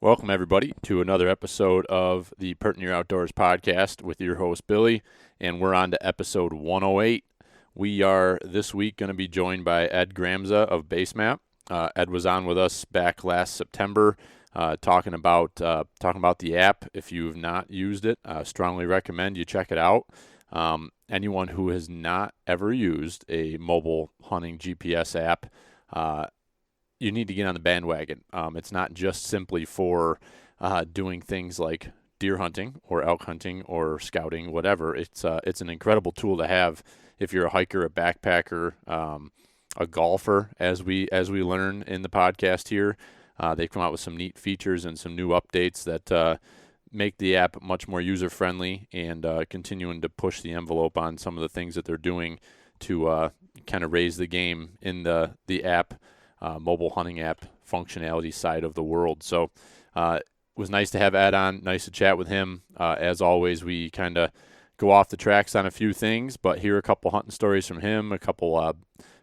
Welcome, everybody, to another episode of the Pert in Your Outdoors podcast with your host, Billy, and we're on to episode 108. We are this week going to be joined by Ed Gramza of BaseMap. Ed was on with us back last September talking about the app. If you've not used it, I strongly recommend you check it out. Anyone who has not ever used a mobile hunting GPS app, you need to get on the bandwagon. It's not just simply for doing things like deer hunting or elk hunting or scouting, whatever. It's an incredible tool to have if you're a hiker, a backpacker, a golfer, as we learn in the podcast here. They've come out with some neat features and some new updates that make the app much more user-friendly and continuing to push the envelope on some of the things that they're doing to kind of raise the game in the app. Mobile hunting app functionality side of the world. So it was nice to have Ed on, nice to chat with him. As always, we kind of go off the tracks on a few things, but hear a couple hunting stories from him, a couple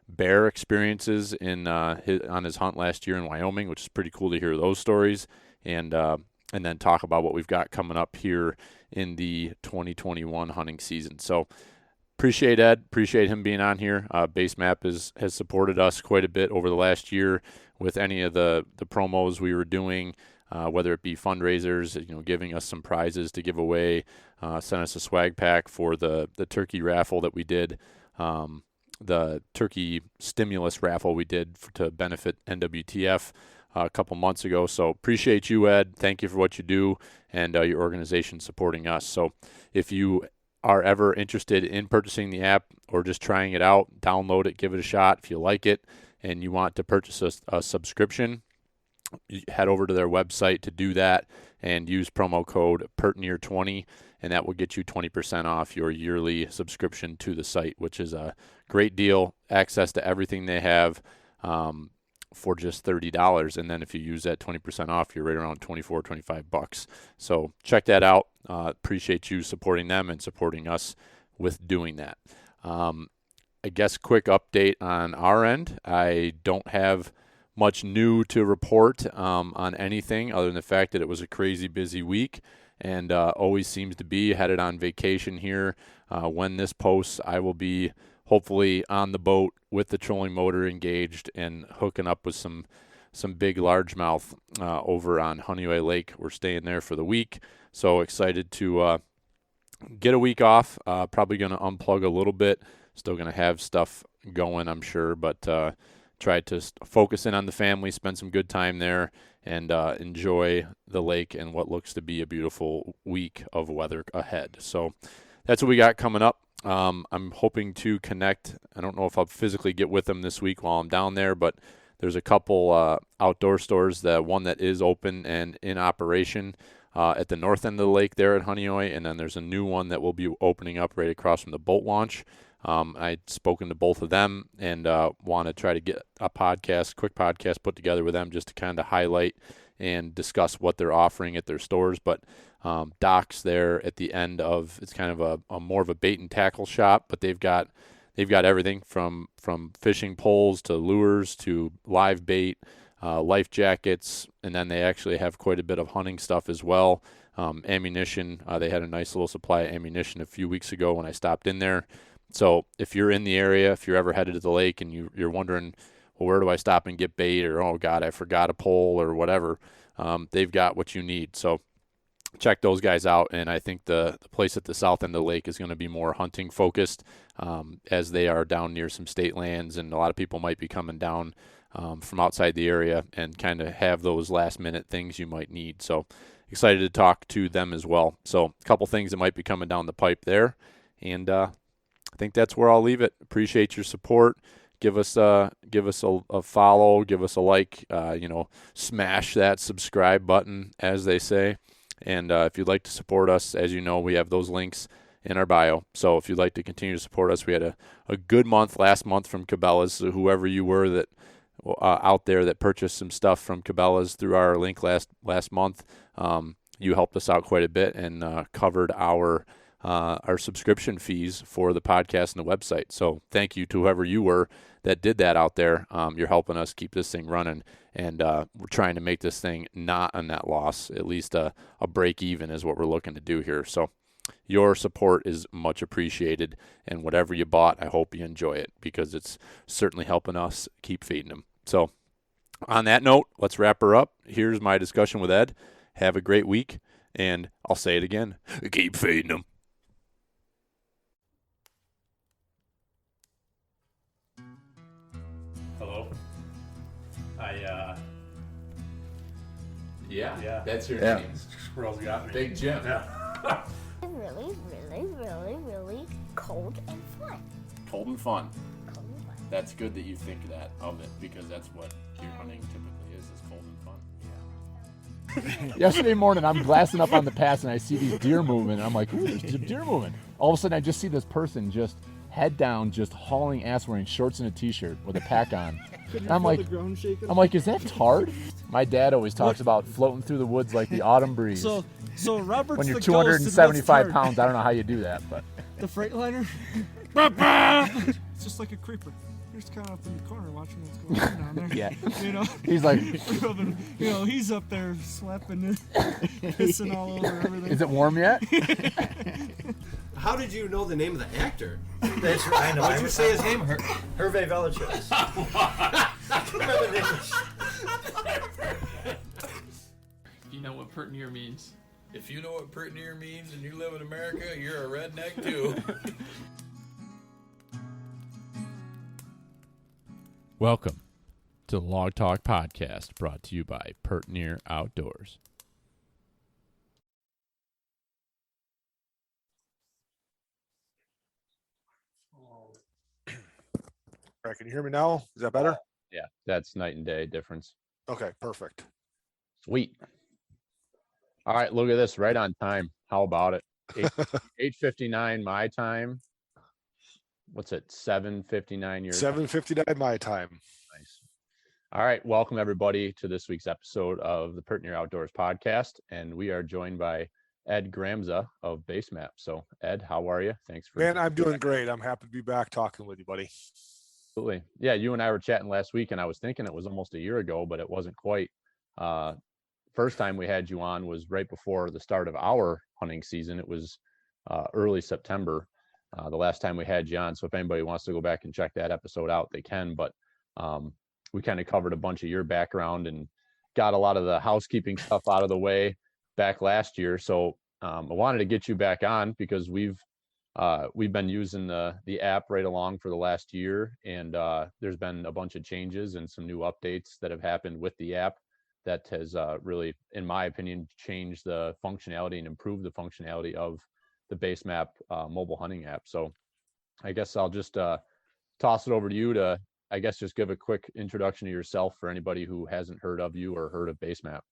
bear experiences on his hunt last year in Wyoming, which is pretty cool to hear those stories, and then talk about what we've got coming up here in the 2021 hunting season. So appreciate Ed. Appreciate him being on here. BaseMap has supported us quite a bit over the last year with any of the promos we were doing, whether it be fundraisers, giving us some prizes to give away, sent us a swag pack for the turkey raffle that we did, the turkey stimulus raffle we did to benefit NWTF a couple months ago. So appreciate you, Ed. Thank you for what you do and your organization supporting us. So if you are ever interested in purchasing the app or just trying it out, download it, give it a shot. If you like it and you want to purchase a subscription, you head over to their website to do that and use promo code PERTNEAR20, and that will get you 20% off your yearly subscription to the site, which is a great deal. Access to everything they have for just $30, and then if you use that 20% off, you're right around $24-25. So check that out. Appreciate you supporting them and supporting us with doing that. I guess quick update on our end. I don't have much new to report on anything other than the fact that it was a crazy busy week and always seems to be headed on vacation here. When this posts, I will be hopefully on the boat with the trolling motor engaged and hooking up with some big largemouth over on Honeyway Lake. We're staying there for the week. So excited to get a week off. Probably going to unplug a little bit. Still going to have stuff going, I'm sure, but try to focus in on the family, spend some good time there, and enjoy the lake and what looks to be a beautiful week of weather ahead. So that's what we got coming up. I'm hoping to connect. I don't know if I'll physically get with them this week while I'm down there, but there's a couple outdoor stores, the one that is open and in operation at the north end of the lake there at Honeyway, and then there's a new one that will be opening up right across from the boat launch. I'd spoken to both of them and want to try to get a quick podcast put together with them just to kind of highlight and discuss what they're offering at their stores. But docks there at the end of, it's kind of a more of a bait and tackle shop, but they've got everything from fishing poles to lures to live bait, life jackets, and then they actually have quite a bit of hunting stuff as well. Ammunition, they had a nice little supply of ammunition a few weeks ago when I stopped in there. So if you're in the area, if you're ever headed to the lake and you're wondering, well, where do I stop and get bait, or, oh, God, I forgot a pole or whatever, they've got what you need. So check those guys out, and I think the place at the south end of the lake is going to be more hunting focused, as they are down near some state lands, and a lot of people might be coming down from outside the area and kind of have those last minute things you might need. So excited to talk to them as well. So a couple things that might be coming down the pipe there, and I think that's where I'll leave it. Appreciate your support. Give us a follow, give us a like, smash that subscribe button, as they say. And if you'd like to support us, as you know, we have those links in our bio. So if you'd like to continue to support us, we had a good month last month from Cabela's. So whoever you were that out there that purchased some stuff from Cabela's through our link last month, you helped us out quite a bit and covered our subscription fees for the podcast and the website. So thank you to whoever you were that did that out there. You're helping us keep this thing running, and we're trying to make this thing not a net loss, at least a break even is what we're looking to do here. So your support is much appreciated, and whatever you bought, I hope you enjoy it, because it's certainly helping us keep feeding them. So on that note, let's wrap her up. Here's my discussion with Ed. Have a great week, and I'll say it again, keep feeding them. Hello. Yeah, that's your name. Squirrels got me. Big Jim. Yeah. Really, really, really, really cold and fun. Cold and fun. Cold and fun. That's good that you think that of it, because that's what deer hunting typically is cold and fun. Yesterday morning, I'm glassing up on the pass, and I see these deer moving. And I'm like, ooh, there's some deer moving. All of a sudden, I just see this person just head down, just hauling ass, wearing shorts and a t-shirt with a pack on. And I'm like, is that Tard? My dad always talks about floating through the woods like the autumn breeze. So Robert's when you're the 275 pounds, I don't know how you do that, but the Freightliner. It's just like a creeper. You're just kind of up in the corner watching what's going on down there. Yeah. You know. He's like, he's up there slapping it, pissing all over everything. is it warm yet? How did you know the name of the actor? That's I know. Why did you say his name? Hervé Villechaize. You know what pert near means. If you know what pert near means and you live in America, you're a redneck too. Welcome to the Log Talk Podcast, brought to you by Pert Near Outdoors. All right, can you hear me now? Is that better? Yeah, that's night and day difference. Okay, perfect. Sweet. All right, look at this, right on time. How about it? 8:59 my time. What's it? 7:59 your 7:59 my time. Nice. All right, welcome everybody to this week's episode of the Pert Near Outdoors podcast, and we are joined by Ed Gramza of BaseMap. So, Ed, how are you? Thanks for. Man, I'm doing great. I'm happy to be back talking with you, buddy. Absolutely. Yeah, you and I were chatting last week, and I was thinking it was almost a year ago, but it wasn't quite. First time we had you on was right before the start of our hunting season. It was early September, the last time we had you on. So if anybody wants to go back and check that episode out, they can. But we kind of covered a bunch of your background and got a lot of the housekeeping stuff out of the way back last year. So I wanted to get you back on because we've been using the app right along for the last year, and there's been a bunch of changes and some new updates that have happened with the app that has really, in my opinion, changed the functionality and improved the functionality of the BaseMap mobile hunting app. So I guess I'll just toss it over to you to, I guess, just give a quick introduction to yourself for anybody who hasn't heard of you or heard of BaseMap.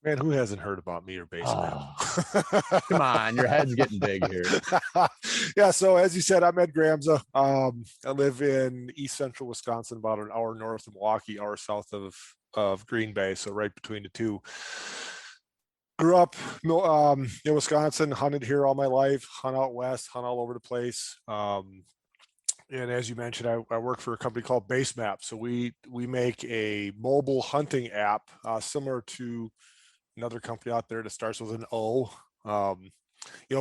Man, who hasn't heard about me or BaseMap? Come on, your head's getting big here. Yeah, so as you said, I'm Ed Gramza. I live in East Central Wisconsin, about an hour north of Milwaukee, hour south of Green Bay, so right between the two. Grew up in Wisconsin, hunted here all my life, hunt out west, hunt all over the place. And as you mentioned, I work for a company called BaseMap. So we make a mobile hunting app similar to another company out there that starts with an O.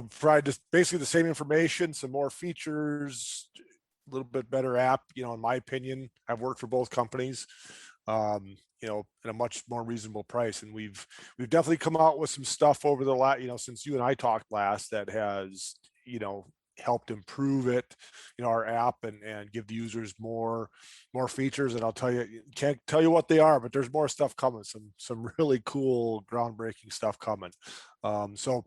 Provide just basically the same information, some more features, a little bit better app, in my opinion. I've worked for both companies, at a much more reasonable price. And we've definitely come out with some stuff over the last, since you and I talked last, that has, helped improve it, our app, and give the users more features. And I'll tell you, can't tell you what they are, but there's more stuff coming, some really cool groundbreaking stuff coming. So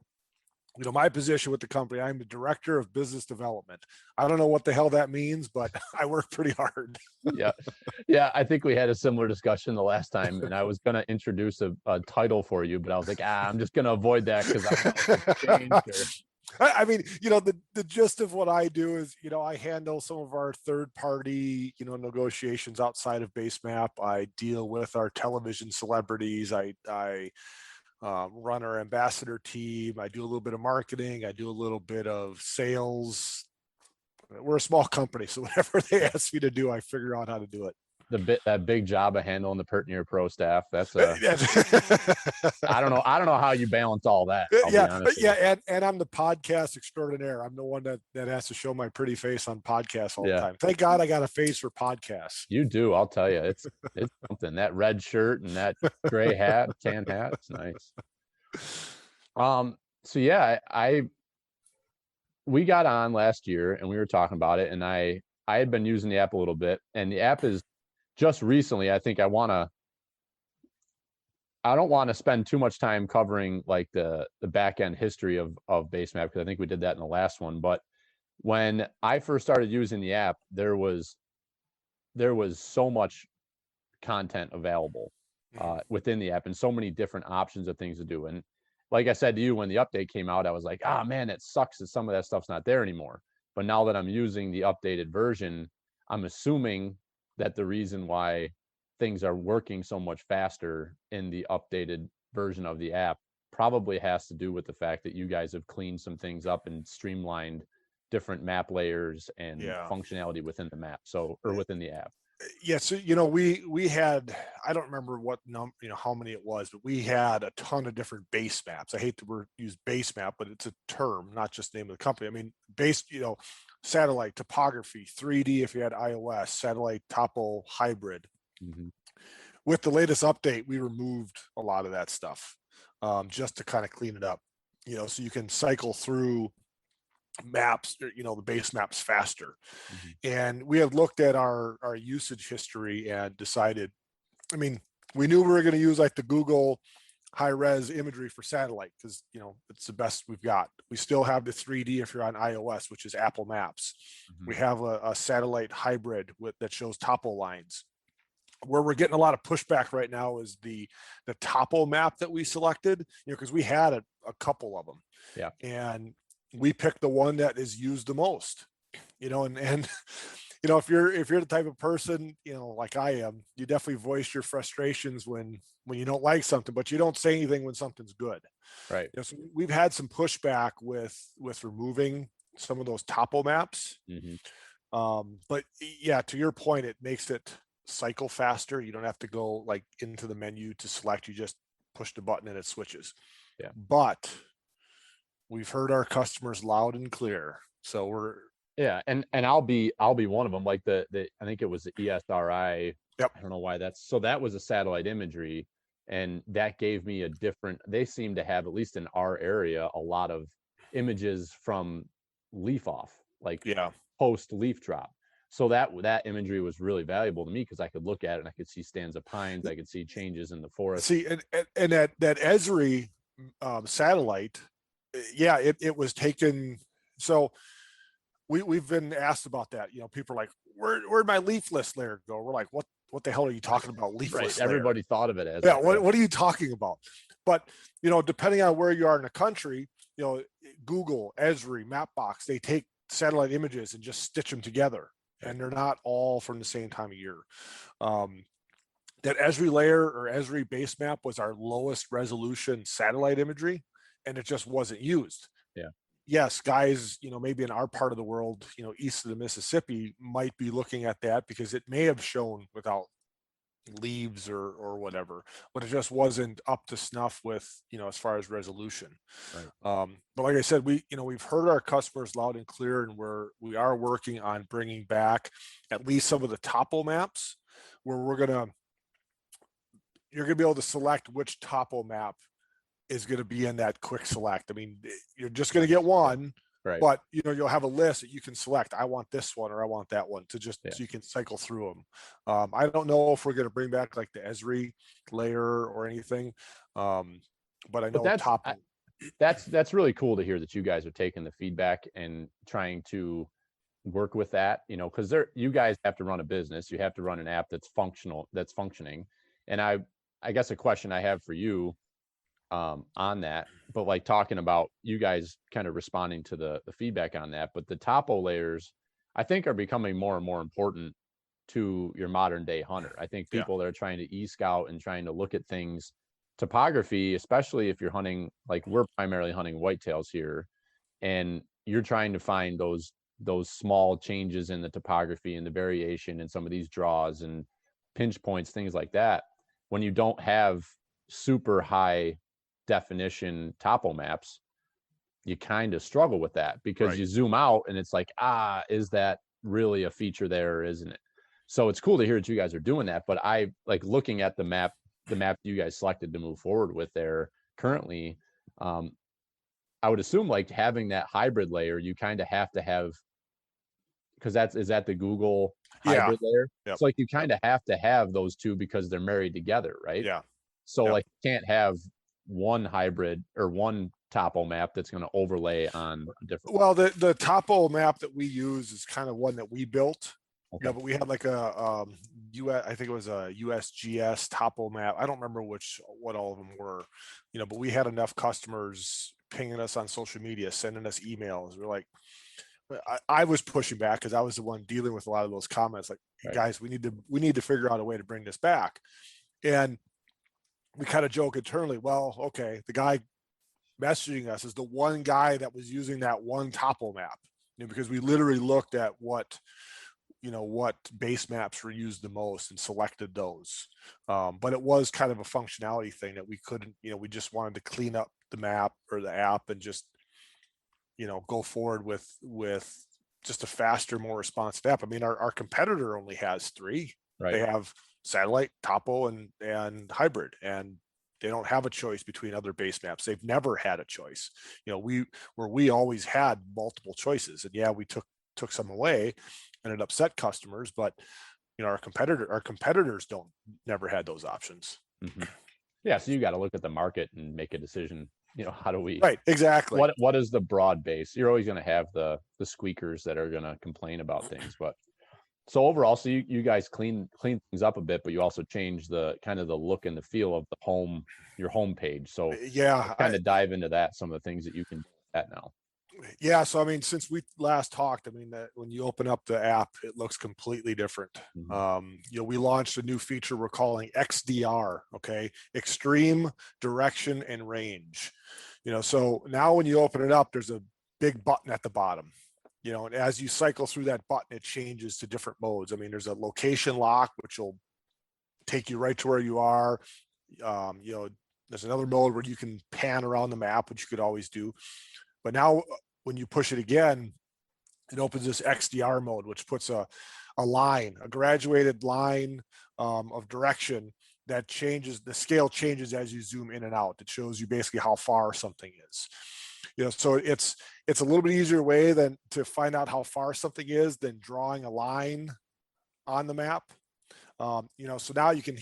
my position with the company, I'm the director of business development. I don't know what the hell that means, but I work pretty hard. Yeah. I think we had a similar discussion the last time, and I was going to introduce a title for you, but I was like, I'm just going to avoid that because I mean, the gist of what I do is, I handle some of our third party, negotiations outside of BaseMap. I deal with our television celebrities. I run our ambassador team. I do a little bit of marketing. I do a little bit of sales, we're a small company, so whatever they ask me to do, I figure out how to do it. That big job of handling the Pert Near Pro staff. That's I don't know how you balance all that. I'll be honest with you. and I'm the podcast extraordinaire. I'm the one that has to show my pretty face on podcasts all the time. Thank God I got a face for podcasts. You do, I'll tell you. It's something. That red shirt and that gray hat, tan hat, it's nice. So yeah, we got on last year and we were talking about it, and I had been using the app a little bit, and the app is just recently, I think I don't want to spend too much time covering like the back end history of BaseMap, because I think we did that in the last one. But when I first started using the app, there was so much content available within the app, and so many different options of things to do. And like I said to you, when the update came out, I was like, man, it sucks that some of that stuff's not there anymore. But now that I'm using the updated version, I'm assuming that the reason why things are working so much faster in the updated version of the app probably has to do with the fact that you guys have cleaned some things up and streamlined different map layers and functionality within the map, or within the app. Yeah, so we had, I don't remember what how many it was, but we had a ton of different base maps. I hate to use base map, but it's a term, not just the name of the company. I mean, satellite topography, 3D if you had iOS, satellite topo hybrid. Mm-hmm. With the latest update, we removed a lot of that stuff just to kind of clean it up, so you can cycle through maps, the base maps faster. Mm-hmm. And we had looked at our usage history and decided, we knew we were going to use like the Google high res imagery for satellite because it's the best we've got. We still have the 3D if you're on iOS, which is Apple Maps. Mm-hmm. We have a satellite hybrid that shows topo lines. Where we're getting a lot of pushback right now is the topo map that we selected, because we had a couple of them. Yeah. And we picked the one that is used the most, and if you're the type of person, like I am, you definitely voice your frustrations when you don't like something, but you don't say anything when something's good. Right. So we've had some pushback with removing some of those topo maps. Mm-hmm. But yeah, to your point, it makes it cycle faster. You don't have to go like into the menu to select, you just push the button and it switches. Yeah. But we've heard our customers loud and clear. So we're and I'll be one of them. Like the I think it was the ESRI. Yep. I don't know why that was a satellite imagery, and that gave me a different. They seem to have, at least in our area, a lot of images from leaf off, like post leaf drop. So that imagery was really valuable to me because I could look at it and I could see stands of pines, I could see changes in the forest. See, and that Esri satellite. Yeah, it was taken. So we've been asked about that. People are like, where'd my leafless layer go? We're like, what the hell are you talking about? Leafless layer? Everybody thought of it as what are you talking about? But depending on where you are in the country, Google, Esri, Mapbox, they take satellite images and just stitch them together, and they're not all from the same time of year. That Esri layer or Esri base map was our lowest resolution satellite imagery, and it just wasn't used. Yeah. Yes, guys, maybe in our part of the world, east of the Mississippi might be looking at that because it may have shown without leaves or whatever, but it just wasn't up to snuff with, as far as resolution. Right. But like I said, we've heard our customers loud and clear, and we are working on bringing back at least some of the topo maps where you're going to be able to select which topo map is going to be in that quick select. You're just going to get one, right? But you'll have a list that you can select. I want this one or I want that one so you can cycle through them. I don't know if we're going to bring back like the Esri layer or anything, but I know that's really cool to hear that you guys are taking the feedback and trying to work with that. Because you guys have to run a business, you have to run an app that's functioning, and I guess a question I have for you on that, but like talking about you guys kind of responding to the feedback on that, but the topo layers I think are becoming more and more important to your modern day hunter. I think people that are trying to e-scout and trying to look at things, topography, especially if you're hunting, like we're primarily hunting whitetails here, and you're trying to find those those small changes in the topography and the variation in some of these draws and pinch points, things like that, when you don't have super high definition topo maps, you kind of struggle with that because Right. you zoom out and it's like, is that really a feature there or isn't it? So it's cool to hear that you guys are doing that, but I like looking at the map you guys selected to move forward with there currently. I would assume like having that hybrid layer, you kind of have to have, because is that the Google hybrid layer? Yep. So like you kind of have to have those two because they're married together, right? Yeah. So Yep. like you can't have one hybrid or one topo map that's going to overlay on a different. Well, the topo map that we use is kind of one that we built. Okay. Yeah, but we had like a US, I think it was a USGS topo map. I don't remember what all of them were, but we had enough customers pinging us on social media, sending us emails. We're like, I was pushing back because I was the one dealing with a lot of those comments. Like, Right. guys, we need to figure out a way to bring this back. And we kind of joke internally, well, okay, the guy messaging us is the one guy that was using that one topo map, because we literally looked at what base maps were used the most and selected those. But it was kind of a functionality thing that we couldn't, we just wanted to clean up the map or the app and just, go forward with just a faster, more responsive app. I mean, our competitor only has 3. Right. They have satellite, topo, and hybrid, and they don't have a choice between other base maps. They've never had a choice. We always had multiple choices, and yeah, we took some away and it upset customers, but our competitors never had those options. Mm-hmm. Yeah. So you got to look at the market and make a decision. How do we, right, exactly. What is the broad base? You're always going to have the squeakers that are going to complain about things, but so overall, so you guys clean things up a bit, but you also change the kind of the look and the feel of your home page. So yeah, kind of dive into that, some of the things that you can do at now. Yeah, so I mean, since we last talked, I mean, that when you open up the app, it looks completely different. Mm-hmm. We launched a new feature we're calling XDR, okay, extreme direction and range. So now when you open it up, there's a big button at the bottom. And as you cycle through that button, it changes to different modes. I mean, there's a location lock, which will take you right to where you are. There's another mode where you can pan around the map, which you could always do. But now when you push it again, it opens this XDR mode, which puts a graduated line of direction that changes. The scale changes as you zoom in and out. It shows you basically how far something is. So it's a little bit easier way than to find out how far something is than drawing a line on the map. So now you can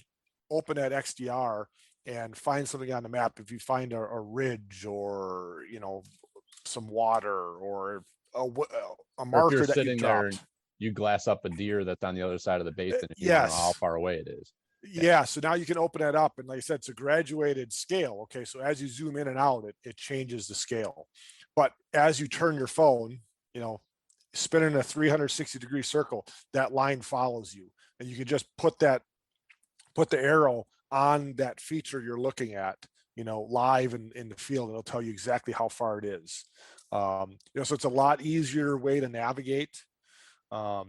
open that XDR and find something on the map. If you find a ridge or, some water or a marker you're that sitting you there, dropped. you glass up a deer that's on the other side of the basin. And you Yes. don't know how far away it is. Yeah. So now you can open that up. And like I said, it's a graduated scale. Okay. So as you zoom in and out, it changes the scale. But as you turn your phone, spinning a 360-degree circle, that line follows you. And you can just put the arrow on that feature you're looking at, live in the field, and it'll tell you exactly how far it is. So it's a lot easier way to navigate, a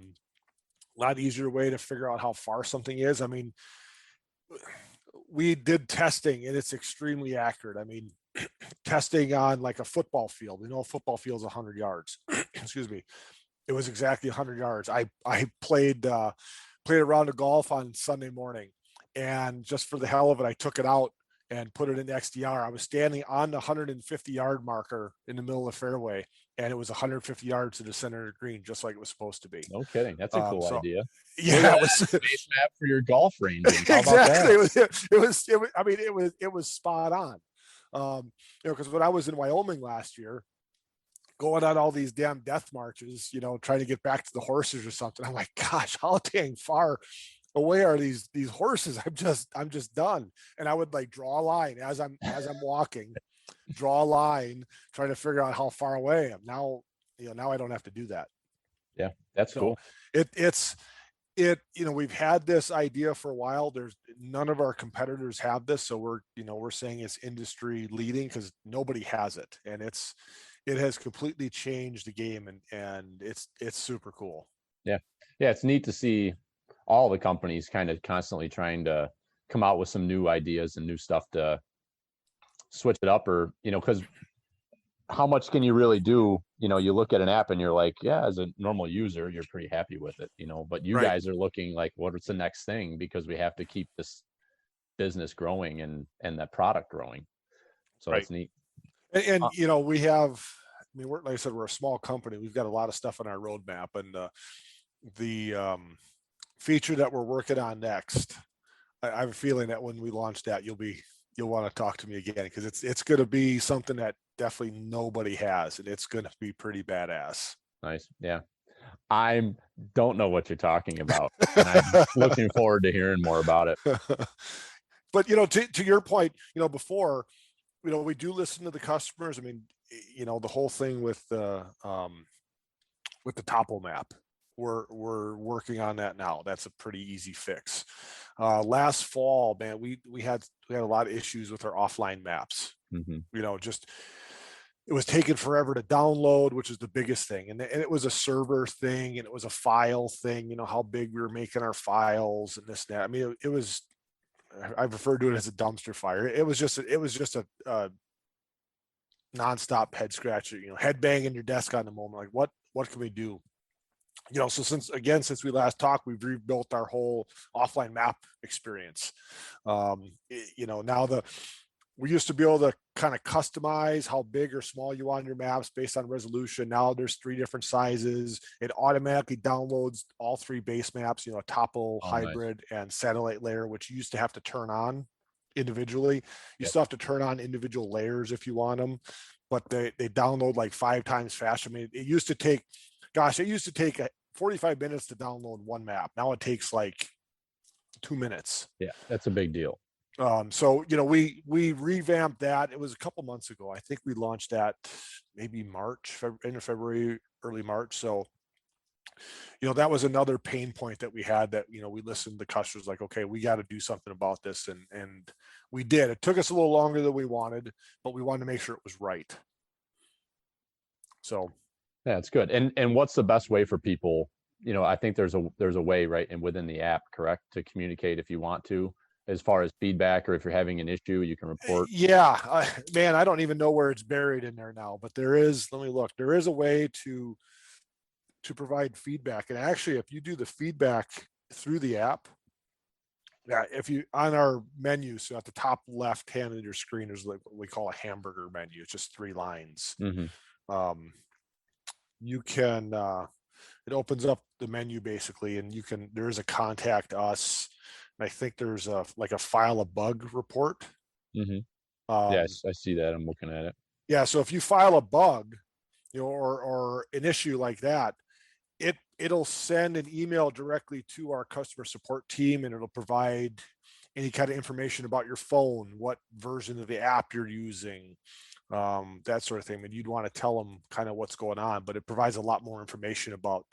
lot easier way to figure out how far something is. I mean, we did testing and it's extremely accurate. I mean, testing on like a football field, a football field is 100 yards. Excuse me. It was exactly 100 yards. I played a round of golf on Sunday morning, and just for the hell of it, I took it out and put it in XDR. I was standing on the 150-yard marker in the middle of the fairway, and it was 150 yards to the center of the green, just like it was supposed to be. No kidding. That's a cool idea. Yeah, it was BaseMap for your golf range. How exactly. about that? It was spot on. Because when I was in Wyoming last year, going on all these damn death marches, trying to get back to the horses or something, I'm like, gosh, how dang far away are these horses? I'm just done. And I would like draw a line as I'm walking, draw a line, trying to figure out how far away I am. Now I don't have to do that. Yeah, that's cool. We've had this idea for a while. There's none of our competitors have this. So we're saying it's industry leading because nobody has it. And it's it has completely changed the game, and it's super cool. Yeah. Yeah. It's neat to see all the companies kind of constantly trying to come out with some new ideas and new stuff to switch it up, or, because how much can you really do? You look at an app and you're like, yeah, as a normal user, you're pretty happy with it, but you Right. guys are looking like, what's the next thing? Because we have to keep this business growing and that product growing. So Right. that's neat. And we have, we're, like I said, we're a small company. We've got a lot of stuff on our roadmap, and the feature that we're working on next, I have a feeling that when we launch that, you'll want to talk to me again, because it's going to be something that definitely nobody has, and it's going to be pretty badass. Nice. Yeah. I don't know what you're talking about, and I'm looking forward to hearing more about it. But to your point, before, we do listen to the customers. The whole thing with the topo map, we're working on that now. That's a pretty easy fix. Last fall, man, we had a lot of issues with our offline maps. Mm-hmm. Just it was taking forever to download, which is the biggest thing. And it was a server thing, and it was a file thing, how big we were making our files and this and that. It was, I refer to it as a dumpster fire. It was just a nonstop head scratcher, head banging your desk on the moment. Like, what can we do? So since we last talked, we've rebuilt our whole offline map experience. Now we used to be able to kind of customize how big or small you want your maps based on resolution. Now there's 3 different sizes. It automatically downloads all 3 base maps, topo, hybrid, nice. and satellite layer, which you used to have to turn on individually. You still have to turn on individual layers if you want them, but they download like 5 times faster. It used to take 45 minutes to download one map. Now it takes like 2 minutes. Yeah, that's a big deal. So we revamped that. It was a couple months ago. I think we launched that maybe end of February, early March. So that was another pain point that we had, that we listened to customers, like, okay, we got to do something about this, and we did. It took us a little longer than we wanted, but we wanted to make sure it was right. So yeah, it's good. And what's the best way for people? I think there's a way, right, and within the app, correct, to communicate if you want to, as far as feedback, or if you're having an issue, you can report. Yeah, man, I don't even know where it's buried in there now, but there is. Let me look. There is a way to provide feedback, and actually, if you do the feedback through the app, yeah, if you on our menu, so at the top left hand of your screen, there's like what we call a hamburger menu. It's just 3 lines. Mm-hmm. You can it opens up the menu basically, and there is a contact us, and I think there's a file a bug report. Mm-hmm. Yes, I see that. I'm looking at it. Yeah, so if you file a bug, or an issue like that, it'll send an email directly to our customer support team, and it'll provide any kind of information about your phone, what version of the app you're using, that sort of thing. And you'd want to tell them kind of what's going on, but it provides a lot more information about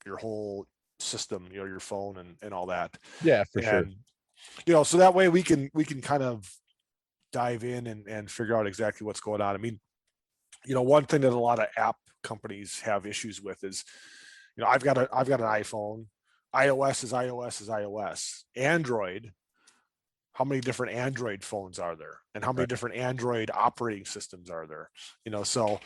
your whole system, your phone and all that. Yeah, for sure. So that way we can kind of dive in and figure out exactly what's going on. One thing that a lot of app companies have issues with is, I've got an iPhone. iOS is iOS. Android, how many different Android phones are there, and how many different Android operating systems are there? So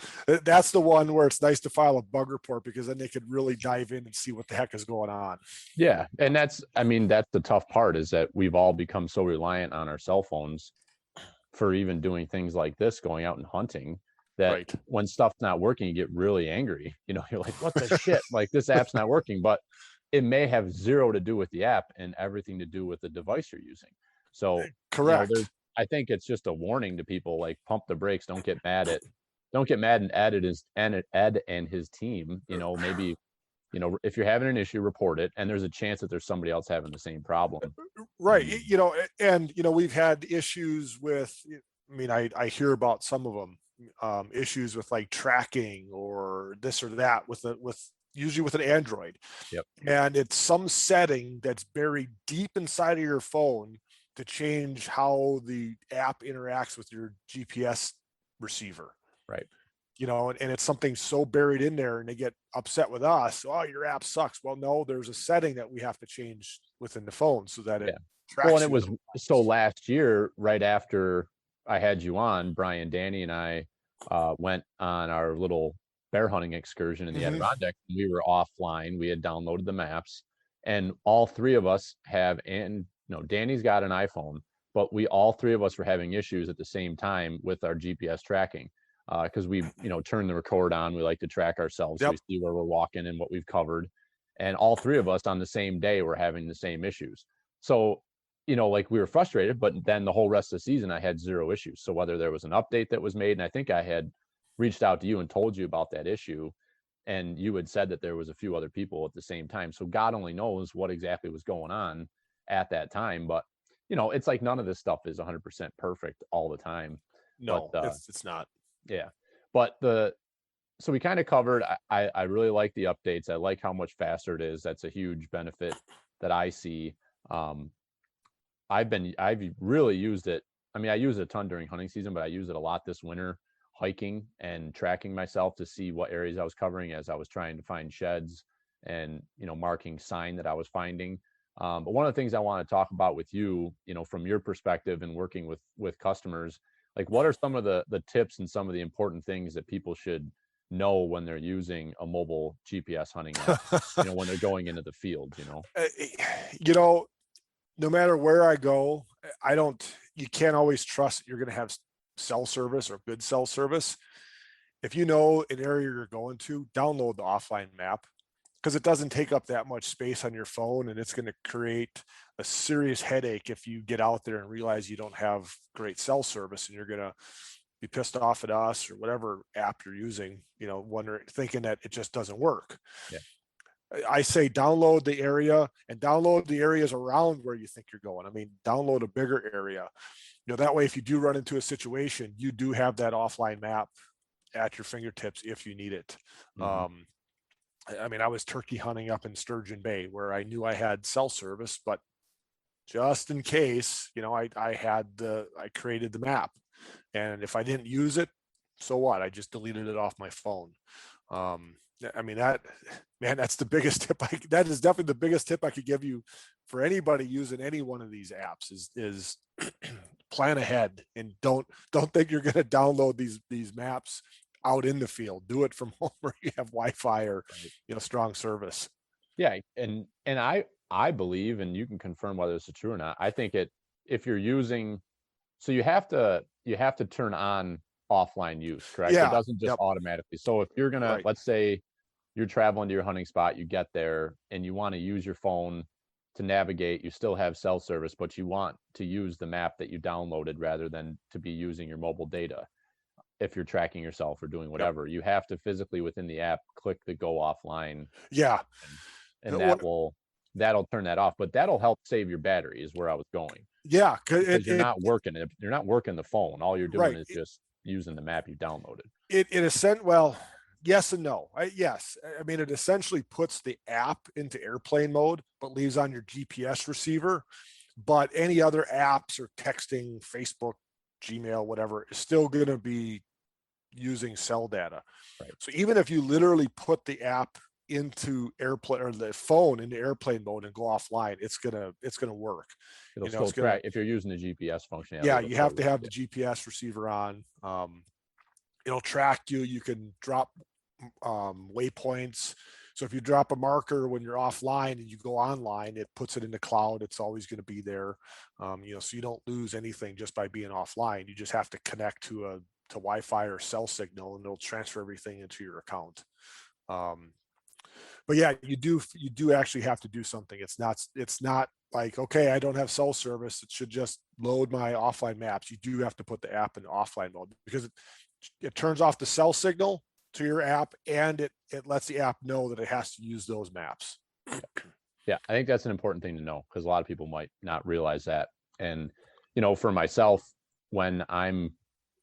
that's the one where it's nice to file a bug report, because then they could really dive in and see what the heck is going on. Yeah, and that's the tough part, is that we've all become so reliant on our cell phones for even doing things like this, going out and hunting, that when stuff's not working, you get really angry. You're like, what the shit? Like, this app's not working, but it may have 0 to do with the app and everything to do with the device you're using. So correct. I think it's just a warning to people, like, pump the brakes. Don't get mad and Ed and his team. Maybe, if you're having an issue, report it, and there's a chance that there's somebody else having the same problem. Right. And we've had issues with, I hear about some of them, issues with like tracking or this or that usually with an Android. Yep. And it's some setting that's buried deep inside of your phone to change how the app interacts with your GPS receiver. Right. and it's something so buried in there, and they get upset with us. Oh, your app sucks. Well, no, there's a setting that we have to change within the phone so that it tracks. Well, and it was so last year, right after I had you on, Brian, Danny, and I went on our little bear hunting excursion in the Adirondack. We were offline. We had downloaded the maps, and all three of us have, and Danny's got an iPhone, but we all three of us were having issues at the same time with our GPS tracking because we, turn the record on. We like to track ourselves. So we see where we're walking and what we've covered. And all three of us on the same day were having the same issues. So, like we were frustrated, but then the whole rest of the season, I had zero issues. So whether there was an update that was made, and I think I had reached out to you and told you about that issue, and you had said that there was a few other people at the same time. So God only knows what exactly was going on at that time. But, it's like none of this stuff is 100% perfect all the time. No, but, it's not. Yeah. But so we kind of covered, I really like the updates. I like how much faster it is. That's a huge benefit that I see. I've really used it. I mean, I use it a ton during hunting season, but I use it a lot this winter hiking and tracking myself to see what areas I was covering as I was trying to find sheds and, marking sign that I was finding. But one of the things I want to talk about with you, from your perspective and working with customers, like what are some of the tips and some of the important things that people should know when they're using a mobile GPS hunting app, when they're going into the field, no matter where I go, you can't always trust that you're going to have cell service or good cell service. If you know an area you're going to, download the offline map, because it doesn't take up that much space on your phone, and it's going to create a serious headache if you get out there and realize you don't have great cell service, and you're going to be pissed off at us or whatever app you're using, thinking that it just doesn't work. Yeah. I say download the area and download the areas around where you think you're going. I mean, download a bigger area. That way, if you do run into a situation, you do have that offline map at your fingertips if you need it. I mean, I was turkey hunting up in Sturgeon Bay where I knew I had cell service, but just in case, I created the map, and if I didn't use it, so what? I just deleted it off my phone. I mean, that's the biggest tip. That is definitely the biggest tip I could give you for anybody using any one of these apps is plan ahead, and don't think you're going to download these maps out in the field. Do it from home where you have Wi-Fi or strong service. Yeah, and I believe, and you can confirm whether it's true or not, I think if you're using, so you have to turn on offline use, correct? Yeah. It doesn't just automatically. So if you're gonna, let's say you're traveling to your hunting spot, you get there and you want to use your phone to navigate, you still have cell service, but you want to use the map that you downloaded rather than to be using your mobile data. If you're tracking yourself or doing whatever, you have to physically within the app click the go offline. Yeah. And that'll turn that off, but that'll help save your battery is where I was going. Yeah. Because you're not working the phone. All you're doing is just using the map you downloaded. Well, yes and no. Yes. I mean, it essentially puts the app into airplane mode, but leaves on your GPS receiver. But any other apps or texting, Facebook, Gmail, whatever, is still going to be using cell data. Right. So even if you literally put the app into airplane or the phone into airplane mode and go offline, it's gonna work. It'll still track if you're using the GPS functionality. Yeah, you have to have the GPS receiver on. It'll track you. You can drop waypoints. So if you drop a marker when you're offline and you go online, it puts it in the cloud. It's always going to be there. So you don't lose anything just by being offline. You just have to connect to Wi-Fi or cell signal, and it'll transfer everything into your account. But yeah, you do actually have to do something. It's not like, okay, I don't have cell service, it should just load my offline maps. You do have to put the app in offline mode because it turns off the cell signal to your app, and it lets the app know that it has to use those maps. Yeah, I think that's an important thing to know because a lot of people might not realize that. And for myself, when a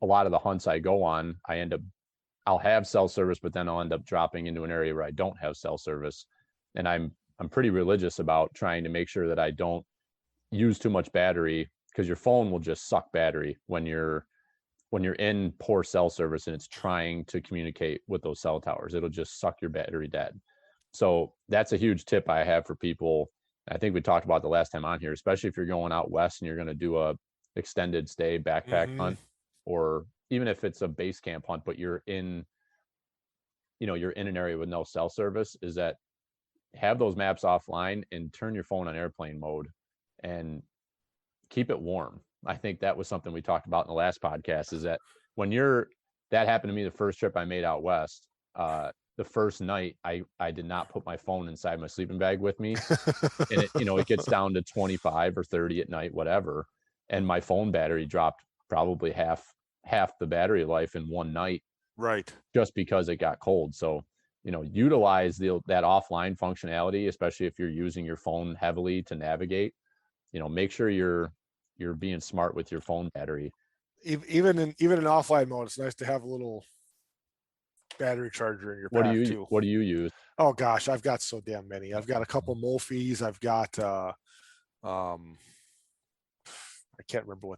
lot of the hunts I go on, I'll have cell service, but then I'll end up dropping into an area where I don't have cell service. And I'm pretty religious about trying to make sure that I don't use too much battery, because your phone will just suck battery when you're when you're in poor cell service and it's trying to communicate with those cell towers, it'll just suck your battery dead. So that's a huge tip I have for people. I think we talked about the last time on here, especially if you're going out west and you're going to do a extended stay backpack hunt, or even if it's a base camp hunt, but you're in, you're in an area with no cell service, is that have those maps offline and turn your phone on airplane mode and keep it warm. I think that was something we talked about in the last podcast, is that when that happened to me the first trip I made out west. The first night I did not put my phone inside my sleeping bag with me. And it gets down to 25 or 30 at night, whatever. And my phone battery dropped probably half the battery life in one night. Right. Just because it got cold. So, utilize that offline functionality, especially if you're using your phone heavily to navigate. Make sure you're being smart with your phone battery. Even in offline mode, it's nice to have a little battery charger in your pack too. What do you use? Oh gosh, I've got so damn many. I've got a couple Mophis. I've got I can't remember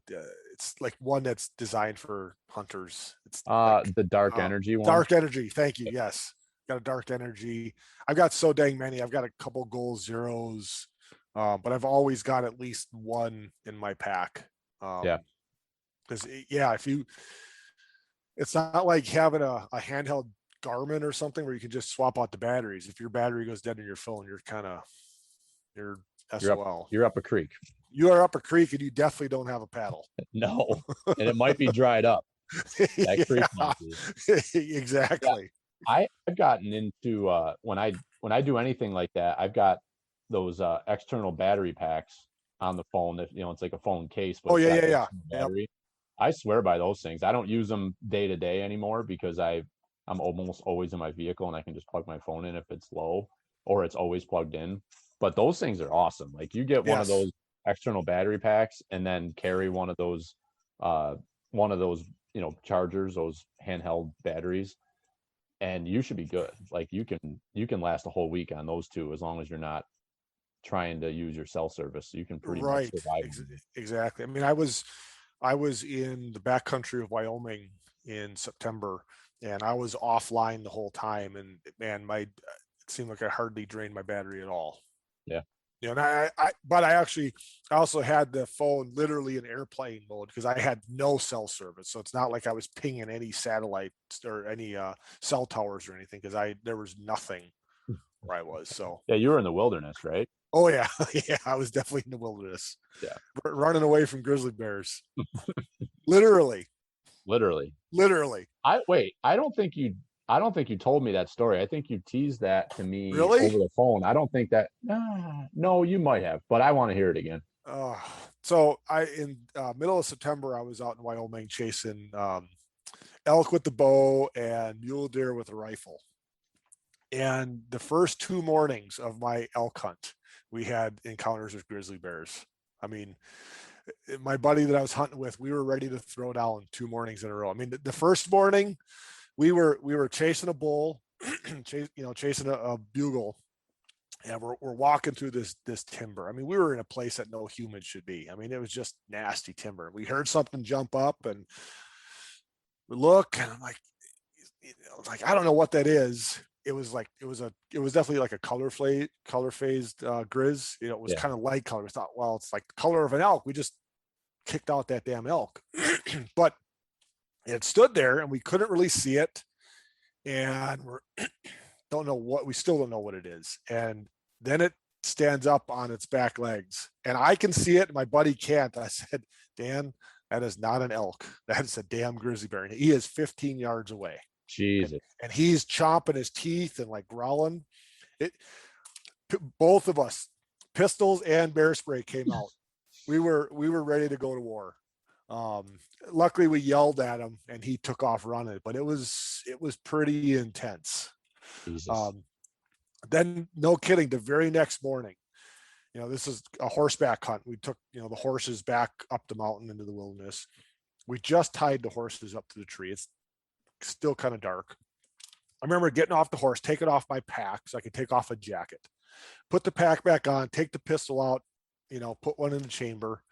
it's like one that's designed for hunters. It's the dark energy one. Dark energy, thank you. Yes. Got a dark energy. I've got so dang many. I've got a couple goal zeros. But I've always got at least one in my pack. Because it's not like having a handheld Garmin or something where you can just swap out the batteries. If your battery goes dead in your phone, you're SOL. You're up a creek. You are up a creek, and you definitely don't have a paddle. No, and it might be dried up. That creek might be. Exactly. Yeah. I've gotten into when I do anything like that, I've got those external battery packs on the phone that it's like a phone case. But battery. Yep. I swear by those things. I don't use them day to day anymore because I'm almost always in my vehicle and I can just plug my phone in if it's low, or it's always plugged in. But those things are awesome. Like you get one of those external battery packs and then carry one of those chargers, those handheld batteries, and you should be good. Like you can last a whole week on those two, as long as you're not trying to use your cell service. You can pretty much survive. Exactly. I mean, I was in the backcountry of Wyoming in September, and I was offline the whole time, and man, it seemed like I hardly drained my battery at all. Yeah. And I also had the phone literally in airplane mode because I had no cell service. So it's not like I was pinging any satellites or any cell towers or anything, because there was nothing where I was. So yeah, you were in the wilderness, right? Oh yeah. Yeah, I was definitely in the wilderness. Yeah. Running away from grizzly bears. Literally. I don't think you told me that story. I think you teased that to me over the phone. I don't think that. No, you might have, but I want to hear it again. So in middle of September, I was out in Wyoming chasing elk with the bow and mule deer with a rifle. And the first 2 mornings of my elk hunt, we had encounters with grizzly bears. I mean, my buddy that I was hunting with, we were ready to throw down 2 mornings in a row. I mean, the first morning, we were chasing a bull, chasing a bugle, and we're walking through this timber. I mean, we were in a place that no human should be. I mean, it was just nasty timber. We heard something jump up, and we look, and I'm like, I don't know what that is. It was definitely like a color phased grizz. It was kind of light color. We thought, well, it's like the color of an elk. We just kicked out that damn elk. But it stood there and we couldn't really see it. And we still don't know what it is. And then it stands up on its back legs. And I can see it, and my buddy can't. I said, Dan, that is not an elk. That is a damn grizzly bear. And he is 15 yards away. Jesus. And he's chomping his teeth and like growling. Both of us, pistols and bear spray, came out. We were ready to go to war. Luckily we yelled at him and he took off running, but it was pretty intense. Then, no kidding, the very next morning, this is a horseback hunt. We took, the horses back up the mountain into the wilderness. We just tied the horses up to the tree. It's still kind of dark. I remember getting off the horse, taking off my pack so I could take off a jacket, put the pack back on, take the pistol out, put one in the chamber.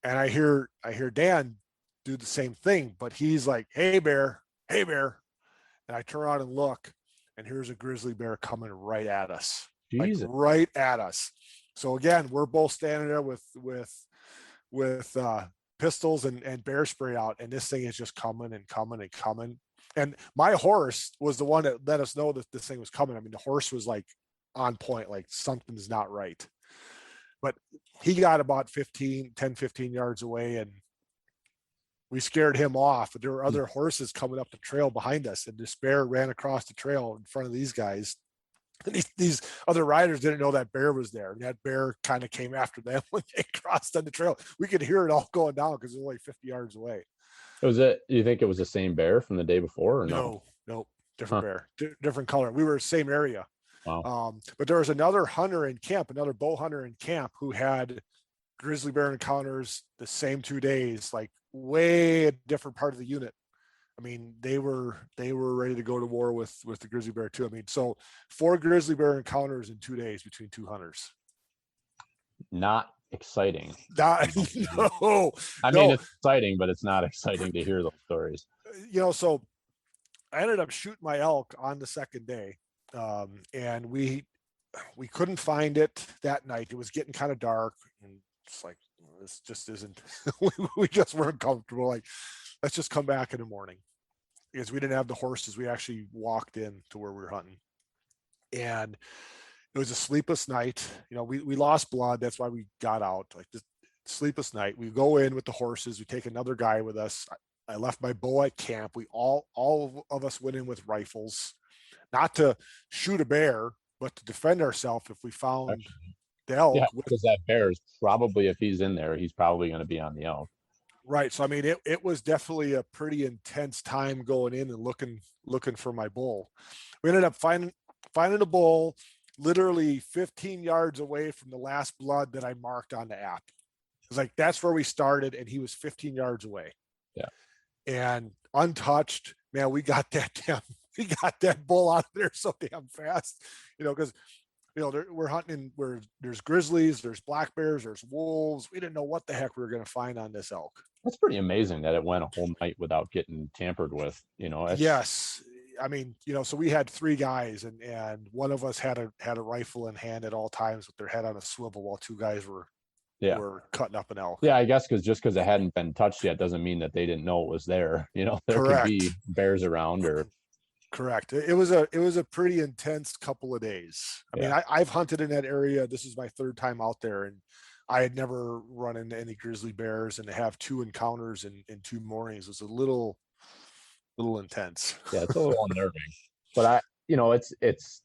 And I hear Dan do the same thing, but he's like, hey bear. And I turn around and look, and here's a grizzly bear coming right at us. Jesus. Like right at us. So again, we're both standing there with pistols and bear spray out, and this thing is just coming and coming and coming. And my horse was the one that let us know that this thing was coming. I mean, the horse was like on point, like something's not right. But he got about 15 yards away, and we scared him off. But there were other horses coming up the trail behind us, and this bear ran across the trail in front of these guys. And these other riders didn't know that bear was there. And that bear kind of came after them when they crossed on the trail. We could hear it all going down because it was only 50 yards away. You think it was the same bear from the day before or no? No, different bear, different color. We were same area. Wow. But there was another hunter in camp, another bow hunter in camp who had grizzly bear encounters the same 2 days, like way a different part of the unit. I mean, they were ready to go to war with the grizzly bear too. I mean, so 4 grizzly bear encounters in 2 days between 2 hunters. Not exciting. No. I mean, it's exciting, but it's not exciting to hear those stories. So I ended up shooting my elk on the second day, and we couldn't find it that night. It was getting kind of dark, and it's like, this just isn't. we just weren't comfortable. Like, let's just come back in the morning, because we didn't have the horses. We actually walked in to where we were hunting, and it was a sleepless night. We lost blood. That's why we got out. Like, this sleepless night. We go in with the horses. We take another guy with us. I left my bow at camp. We all of us went in with rifles, not to shoot a bear, but to defend ourselves if we found the elk. Yeah, because that bear is probably, if he's in there, he's probably going to be on the elk. Right. So I mean, it was definitely a pretty intense time going in and looking for my bull. We ended up finding a bull literally 15 yards away from the last blood that I marked on the app. It was like, that's where we started, and he was 15 yards away. Yeah. And untouched, man, we got that bull out of there so damn fast, because we're hunting where there's grizzlies, there's black bears, there's wolves. We didn't know what the heck we were going to find on this elk. That's pretty amazing that it went a whole night without getting tampered with. Yes. I mean, so we had 3 guys, and one of us had a rifle in hand at all times with their head on a swivel, while 2 guys were cutting up an elk. Yeah, I guess just because it hadn't been touched yet doesn't mean that they didn't know it was there. There Correct. could be bears around or. Correct. It was a pretty intense couple of days. I mean, I've hunted in that area. This is my 3rd time out there, and I had never run into any grizzly bears, and to have 2 encounters in 2 mornings was a little intense. Yeah, it's a little unnerving. But it's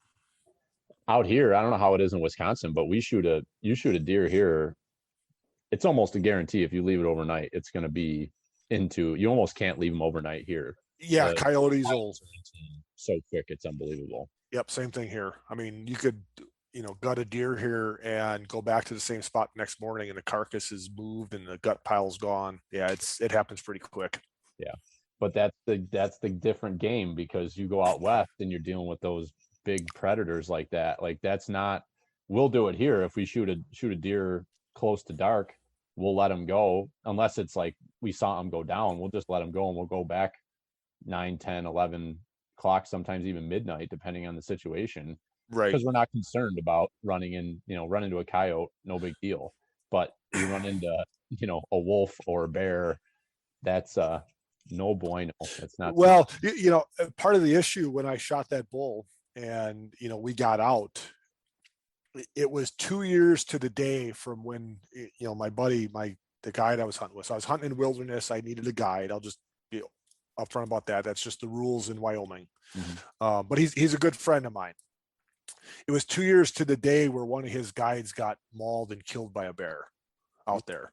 out here. I don't know how it is in Wisconsin, but you shoot a deer here, it's almost a guarantee if you leave it overnight, it's going to be you almost can't leave them overnight here. Yeah, coyotes will so quick, it's unbelievable. Yep, same thing here. I mean, you could gut a deer here and go back to the same spot the next morning, and the carcass is moved and the gut pile's gone. Yeah, it happens pretty quick. Yeah, but that's the different game, because you go out west and you're dealing with those big predators like that. Like, that's not. We'll do it here if we shoot a deer close to dark. We'll let them go, unless it's like we saw them go down. We'll just let them go, and we'll go back 9, 10, 11 o'clock, sometimes even midnight, depending on the situation. Right. Because we're not concerned about run into a coyote, no big deal. But you run into, a wolf or a bear, that's no bueno. It's not. Well, part of the issue when I shot that bull and, we got out, it was 2 years to the day from when, my buddy, the guide I was hunting with. So I was hunting in wilderness. I needed a guide. I'll just be upfront about that. That's just the rules in Wyoming. Mm-hmm. But he's a good friend of mine. It was 2 years to the day where one of his guides got mauled and killed by a bear out there.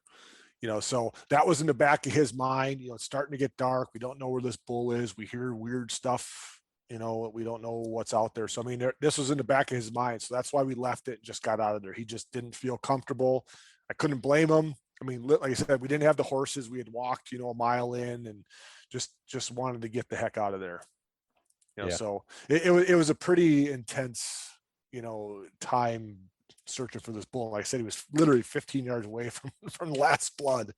So that was in the back of his mind. It's starting to get dark. We don't know where this bull is. We hear weird stuff. We don't know what's out there. So, I mean, this was in the back of his mind. So that's why we left it and just got out of there. He just didn't feel comfortable. I couldn't blame him. I mean, like I said, we didn't have the horses. We had walked, a mile in, and just wanted to get the heck out of there. So it was a pretty intense, time searching for this bull. Like I said, he was literally 15 yards away from the last blood.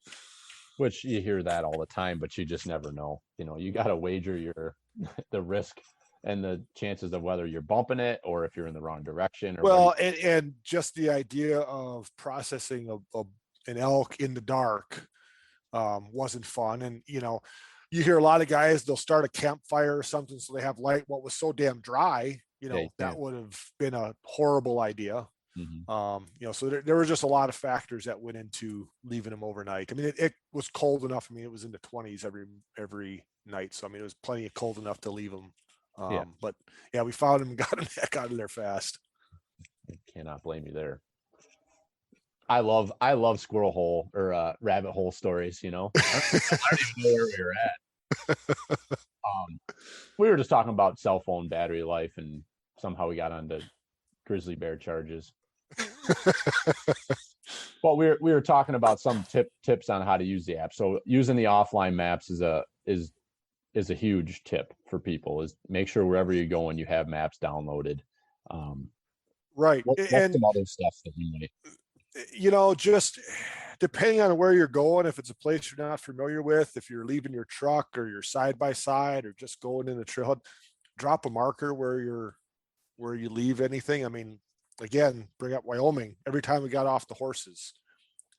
which you hear that all the time, but you just never know. You got to wager the risk and the chances of whether you're bumping it or if you're in the wrong direction. Well, and just the idea of processing an elk in the dark wasn't fun. And, you hear a lot of guys, they'll start a campfire or something so they have light. What was so damn dry, that would have been a horrible idea. So there were just a lot of factors that went into leaving them overnight. I mean, it was cold enough. I mean, it was in the 20s every night. So, I mean, it was plenty of cold enough to leave them. But yeah, we found them and got them back out of there fast. I cannot blame you there. I love squirrel hole or rabbit hole stories. I don't even know where we were at. We were just talking about cell phone battery life, and somehow we got onto grizzly bear charges. Well, we were talking about some tips on how to use the app. So using the offline maps is a huge tip for people. Is make sure wherever you're going you have maps downloaded. Right. What's And some other stuff that you might? Just depending on where you're going, if it's a place you're not familiar with, if you're leaving your truck or you're side by side or just going in the trail, drop a marker where you leave anything. I mean, again, bring up Wyoming. Every time we got off the horses,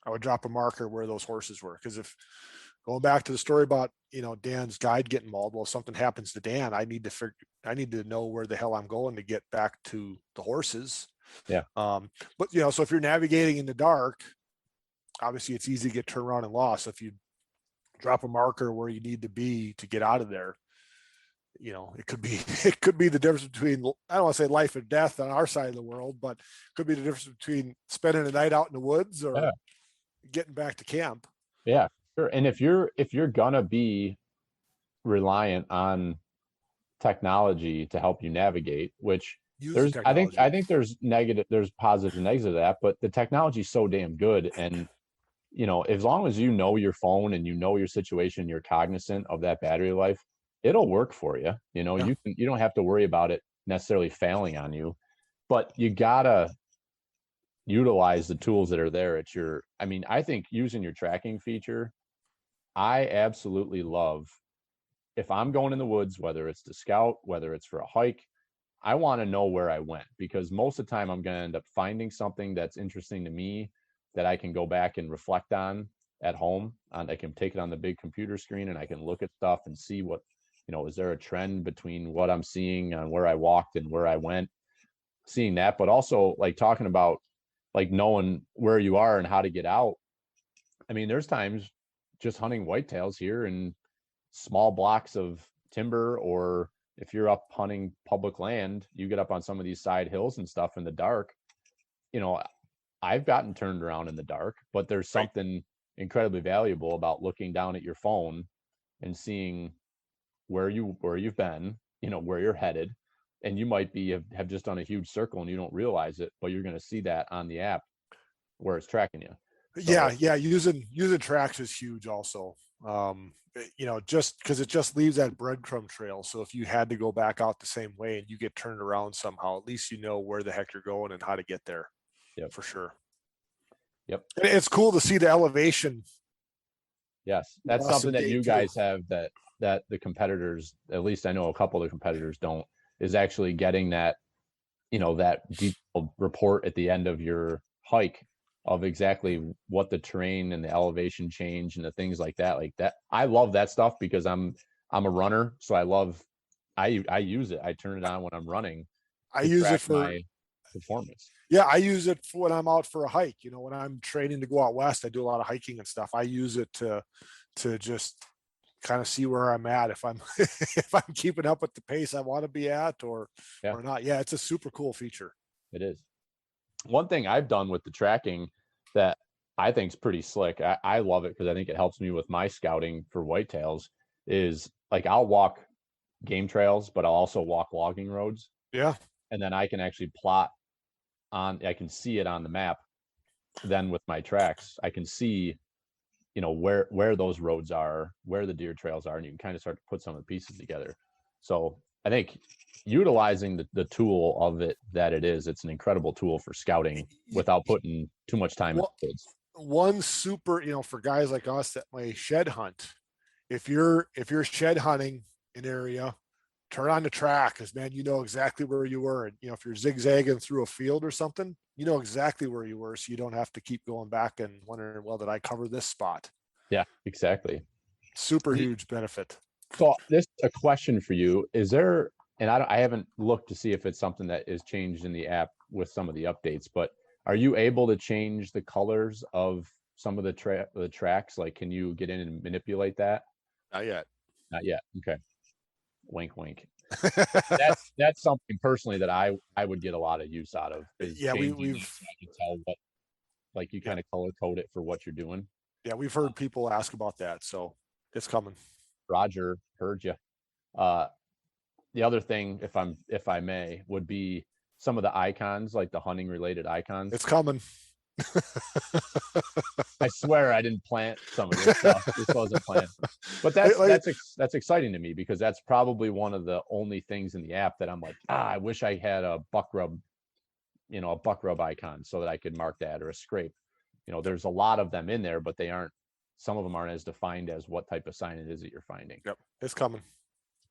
I would drop a marker where those horses were. Because if going back to the story about, Dan's guide getting mauled, well, if something happens to Dan, I need to know where the hell I'm going to get back to the horses. Yeah. But so if you're navigating in the dark, obviously it's easy to get turned around and lost. So if you drop a marker where you need to be to get out of there, it could be the difference between, I don't want to say life and death on our side of the world, but it could be the difference between spending a night out in the woods or getting back to camp. Yeah, sure. And if you're gonna be reliant on technology to help you navigate, which I think there's positives and negatives of that, but the technology is so damn good. And as long as you know your phone and you know your situation, you're cognizant of that battery life, it'll work for you. You don't have to worry about it necessarily failing on you, but you gotta utilize the tools that are there I think using your tracking feature, I absolutely love. If I'm going in the woods, whether it's to scout, whether it's for a hike, I want to know where I went, because most of the time I'm going to end up finding something that's interesting to me that I can go back and reflect on at home. I can take it on the big computer screen and I can look at stuff and see what, is there a trend between what I'm seeing on where I walked and where I went, seeing that, but also like talking about like knowing where you are and how to get out. I mean, there's times just hunting whitetails here in small blocks of timber, or if you're up hunting public land, you get up on some of these side hills and stuff in the dark. I've gotten turned around in the dark, but there's something incredibly valuable about looking down at your phone and seeing where you've been, where you're headed, and you might have just done a huge circle and you don't realize it, but you're going to see that on the app where it's tracking you. So, yeah. Using tracks is huge also. Just because it just leaves that breadcrumb trail. So if you had to go back out the same way and you get turned around somehow, at least you know where the heck you're going and how to get there. Yeah, for sure. Yep. And it's cool to see the elevation. Yes. That's something that you guys have that the competitors, at least I know a couple of the competitors don't, is actually getting that, that detailed report at the end of your hike of exactly what the terrain and the elevation change and the things like that. I love that stuff because I'm a runner. So I use it. I turn it on when I'm running. I use it for my performance. Yeah. I use it for when I'm out for a hike, when I'm training to go out west, I do a lot of hiking and stuff. I use it to just kind of see where I'm at. If I'm keeping up with the pace I want to be at or not. Yeah. It's a super cool feature. It is. One thing I've done with the tracking that I think is pretty slick, I love it because I think it helps me with my scouting for whitetails, is like I'll walk game trails, but I'll also walk logging roads. Yeah. And then I can actually I can see it on the map. Then with my tracks, I can see, where those roads are, where the deer trails are, and you can kind of start to put some of the pieces together. So I think utilizing the tool of it that it's an incredible tool for scouting without putting too much time into it. one super, for guys like us that may shed hunt, if you're shed hunting an area, turn on the track, because man, you know exactly where you were. And if you're zigzagging through a field or something, you know exactly where you were, so you don't have to keep going back and wondering, well, did I cover this spot? Yeah, exactly. Super huge benefit. So this a question for you. Is there, and I haven't looked to see if it's something that is changed in the app with some of the updates, but are you able to change the colors of some of the tracks? Like, can you get in and manipulate that? Not yet. Not yet. Okay. Wink, wink. That's something personally that I would get a lot of use out of. Is Yeah, changing it so I can tell what, like, you kind of color code it for what you're doing. Yeah, we've heard people ask about that, so it's coming. Roger, heard you. The other thing, if I may, would be some of the icons, like the hunting related icons. It's coming. I swear I didn't plant some of this stuff. This wasn't planned, but that's exciting to me, because that's probably one of the only things in the app that I'm like, I wish I had a buck rub, a buck rub icon so that I could mark that, or a scrape. There's a lot of them in there, but some of them aren't as defined as what type of sign it is that you're finding. Yep, it's coming.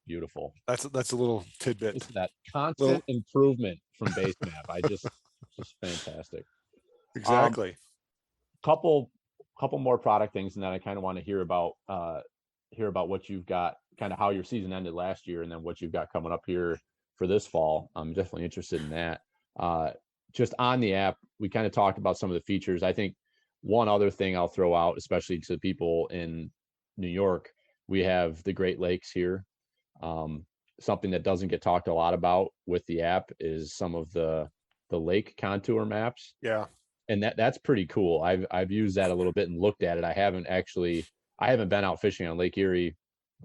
Beautiful. That's a little tidbit. It's that constant improvement from BaseMap. Just fantastic. Exactly. Couple more product things, and then I kind of want to hear about what you've got, kind of how your season ended last year, and then what you've got coming up here for this fall. I'm definitely interested in that. Just on the app, we kind of talked about some of the features. I think one other thing I'll throw out, especially to people in New York, we have the Great Lakes here. Something that doesn't get talked a lot about with the app is some of the lake contour maps. Yeah. And that's pretty cool. I've used that a little bit and looked at it. I haven't been out fishing on Lake Erie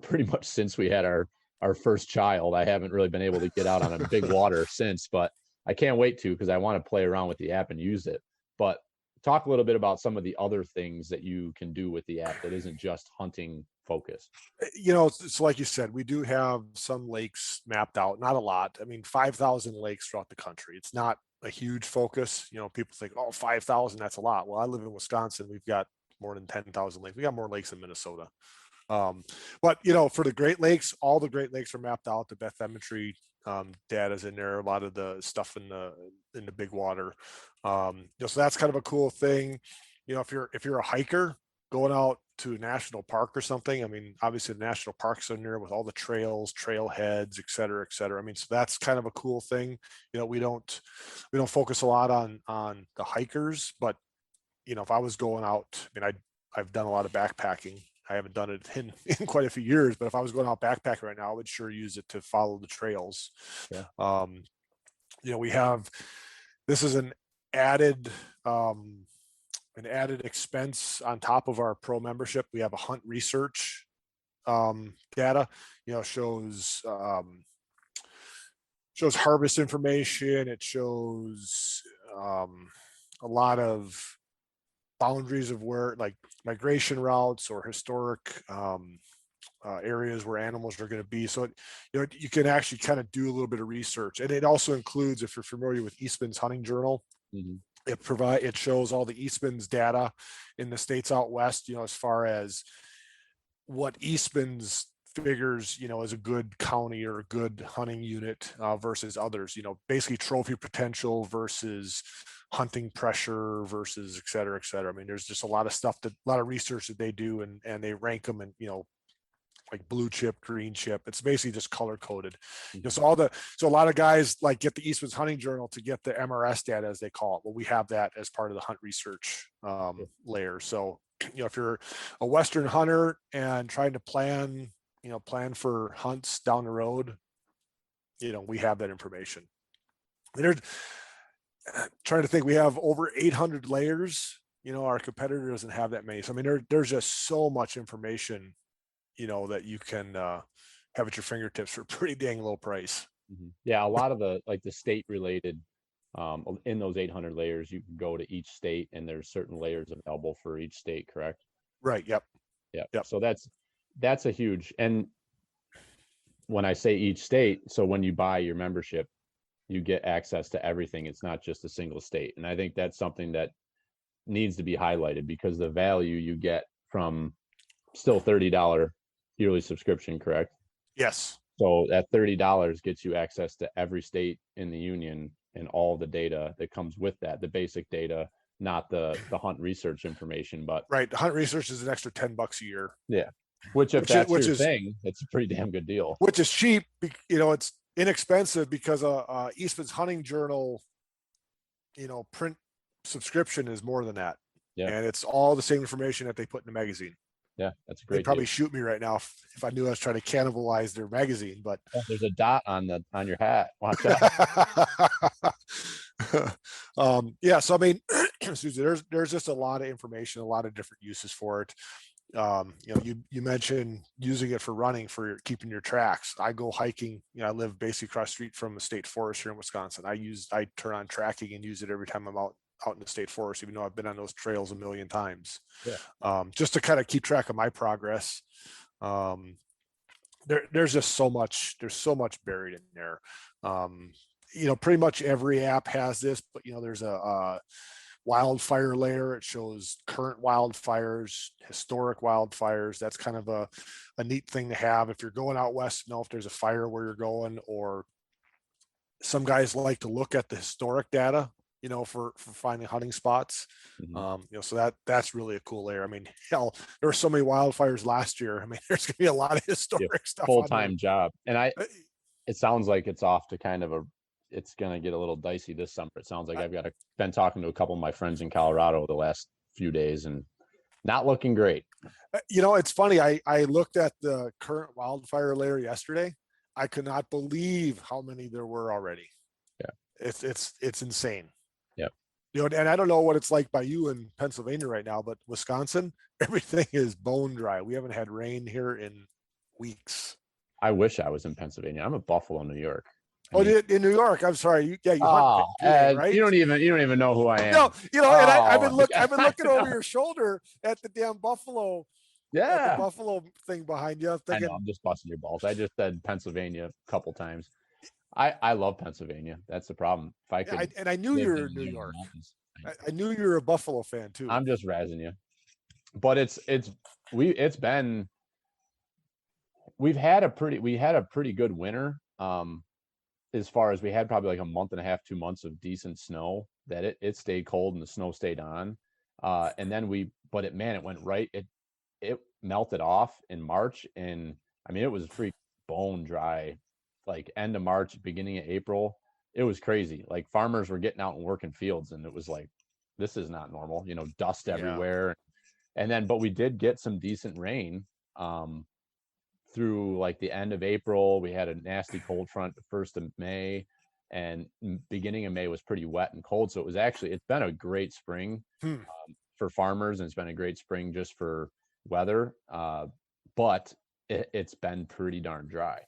pretty much since we had our first child. I haven't really been able to get out on a big water since, but I can't wait to, because I want to play around with the app and use it. But talk a little bit about some of the other things that you can do with the app that isn't just hunting focused. It's like you said, we do have some lakes mapped out, not a lot. I mean, 5,000 lakes throughout the country. It's not a huge focus. People think, 5,000, that's a lot. Well, I live in Wisconsin. We've got more than 10,000 lakes. We got more lakes in Minnesota. But for the Great Lakes, all the Great Lakes are mapped out. The bathymetry data's in there. A lot of the stuff in the big water. So that's kind of a cool thing. If you're a hiker going out to a national park or something, I mean, obviously the national parks are in there with all the trails, trailheads, et cetera, et cetera. I mean, so that's kind of a cool thing. We don't focus a lot on the hikers, but if I was going out, I mean, I've done a lot of backpacking. I haven't done it in quite a few years, but if I was going out backpacking right now, I would sure use it to follow the trails. Yeah. This is an added expense on top of our pro membership. We have a hunt research data, shows harvest information. It shows a lot of boundaries of where, like, migration routes or historic areas where animals are going to be. So you can actually kind of do a little bit of research, and it also includes, if you're familiar with Eastman's Hunting Journal, it shows all the Eastman's data in the states out west, as far as what Eastman's figures, as a good county or a good hunting unit versus others, basically trophy potential versus hunting pressure versus et cetera, et cetera. I mean, there's just a lot of research that they do, and they rank them, and like blue chip, green chip. It's basically just color coded. So a lot of guys like get the Eastman's Hunting Journal to get the MRS data, as they call it. Well, we have that as part of the hunt research layer. So if you're a Western hunter and trying to plan for hunts down the road, we have that information. There's trying to think, we have over 800 layers. Our competitor doesn't have that many. So I mean, there's just so much information, that you can have at your fingertips for a pretty dang low price. Yeah, a lot of the state related, in those 800 layers, you can go to each state, and there's certain layers available for each state, correct? Right. Yep. So that's a huge, and when I say each state, so when you buy your membership, you get access to everything. It's not just a single state. And I think that's something that needs to be highlighted because the value you get from still $30 yearly subscription, correct? Yes. So that $30 gets you access to every state in the union and all the data that comes with that, the basic data, not the hunt research information, but right. Hunt research is an extra $10 a year. yeah. Which if that's your thing, it's a pretty damn good deal. Which is cheap, it's inexpensive because Eastman's Hunting Journal, print subscription is more than that. Yeah. And it's all the same information that they put in the magazine. Yeah, that's a great. They'd probably deal. shoot me right now if I knew I was trying to cannibalize their magazine, but there's a dot on your hat. Watch out. Yeah, so I mean, excuse me, there's just a lot of information, a lot of different uses for it. You mentioned using it for running, for keeping your tracks. I go hiking. I live basically across the street from a state forest here in Wisconsin. I turn on tracking and use it every time I'm out in the state forest, even though I've been on those trails a million times. Yeah. Just to kind of keep track of my progress. There's just so much buried in there. Pretty much every app has this, but there's a wildfire layer. It shows current wildfires, historic wildfires. That's kind of a neat thing to have if you're going out west, know if there's a fire where you're going. Or some guys like to look at the historic data, for finding hunting spots. Mm-hmm. So that's really a cool layer. I mean, hell, there were so many wildfires last year. I mean, there's gonna be a lot of historic stuff. Full-time job. And it sounds like it's off to kind of it's going to get a little dicey this summer. It sounds like I've been talking to a couple of my friends in Colorado the last few days and not looking great. It's funny. I looked at the current wildfire layer yesterday. I could not believe how many there were already. Yeah. It's insane. Yep. And I don't know what it's like by you in Pennsylvania right now, but Wisconsin, everything is bone dry. We haven't had rain here in weeks. I wish I was in Pennsylvania. I'm in Buffalo, New York. In New York. I'm sorry. You hunt today, right? You don't even know who I am. No, and I've been looking over your shoulder at the damn Buffalo. Yeah, the Buffalo thing behind you. I know, I'm just busting your balls. I just said Pennsylvania a couple times. I love Pennsylvania. That's the problem. If I could, and I knew you were in New York. I knew you were a Buffalo fan too. I'm just razzing you, but we had a pretty good winter. As far as we had probably like a month and a half, 2 months of decent snow that it stayed cold and the snow stayed on. And then it went right. It melted off in March. And I mean, it was pretty bone dry, like end of March, beginning of April. It was crazy. Like farmers were getting out and working fields and it was like, this is not normal, dust everywhere. But we did get some decent rain. Through like the end of April, we had a nasty cold front the 1st of May, and beginning of May was pretty wet and cold. So it's been a great spring for farmers, and it's been a great spring just for weather. But it's been pretty darn dry.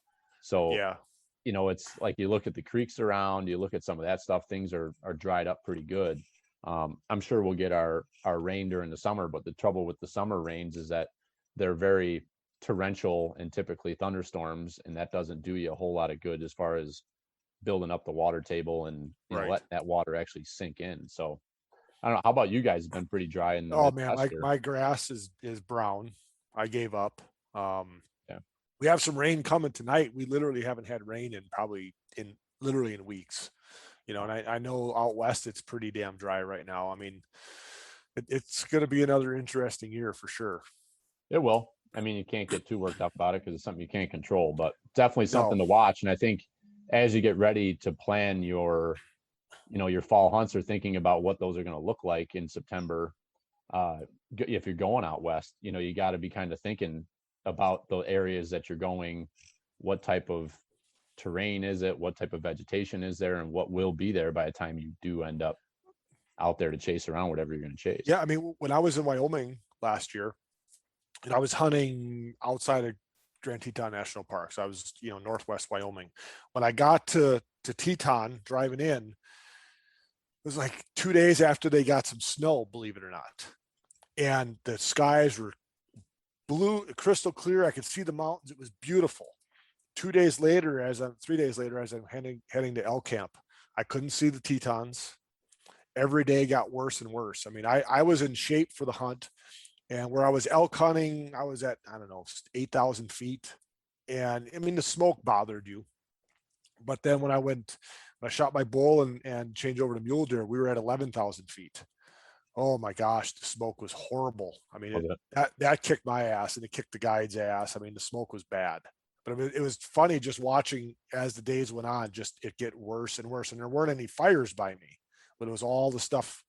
So it's like you look at the creeks around, you look at some of that stuff, things are dried up pretty good. I'm sure we'll get our rain during the summer, but the trouble with the summer rains is that they're very torrential and typically thunderstorms, and that doesn't do you a whole lot of good as far as building up the water table and let that water actually sink in. So I don't know, how about you guys? Have been pretty dry in the man, my grass is brown. I gave up. We have some rain coming tonight. We literally haven't had rain in weeks, and I know out west it's pretty damn dry right now. I mean, it's going to be another interesting year for sure. It will. I mean, you can't get too worked up about it because it's something you can't control, but definitely something to watch. And I think as you get ready to plan your fall hunts or thinking about what those are going to look like in September, if you're going out west, you got to be kind of thinking about the areas that you're going, what type of terrain is it, what type of vegetation is there, and what will be there by the time you do end up out there to chase around whatever you're going to chase. Yeah. I mean, when I was in Wyoming last year, and I was hunting outside of Grand Teton National Park. So I was, Northwest Wyoming. When I got to Teton driving in, it was like 2 days after they got some snow, believe it or not. And the skies were blue, crystal clear. I could see the mountains. It was beautiful. 3 days later, as I'm heading to Elk Camp, I couldn't see the Tetons. every day got worse and worse. I mean, I was in shape for the hunt, and where I was elk hunting, I was at, I don't know, 8,000 feet. And I mean, the smoke bothered you. But then when I shot my bull and changed over to mule deer, we were at 11,000 feet. Oh my gosh, the smoke was horrible. I mean, that kicked my ass, and it kicked the guide's ass. I mean, the smoke was bad. But I mean, it was funny just watching as the days went on, just it get worse and worse. And there weren't any fires by me, but it was all the stuff,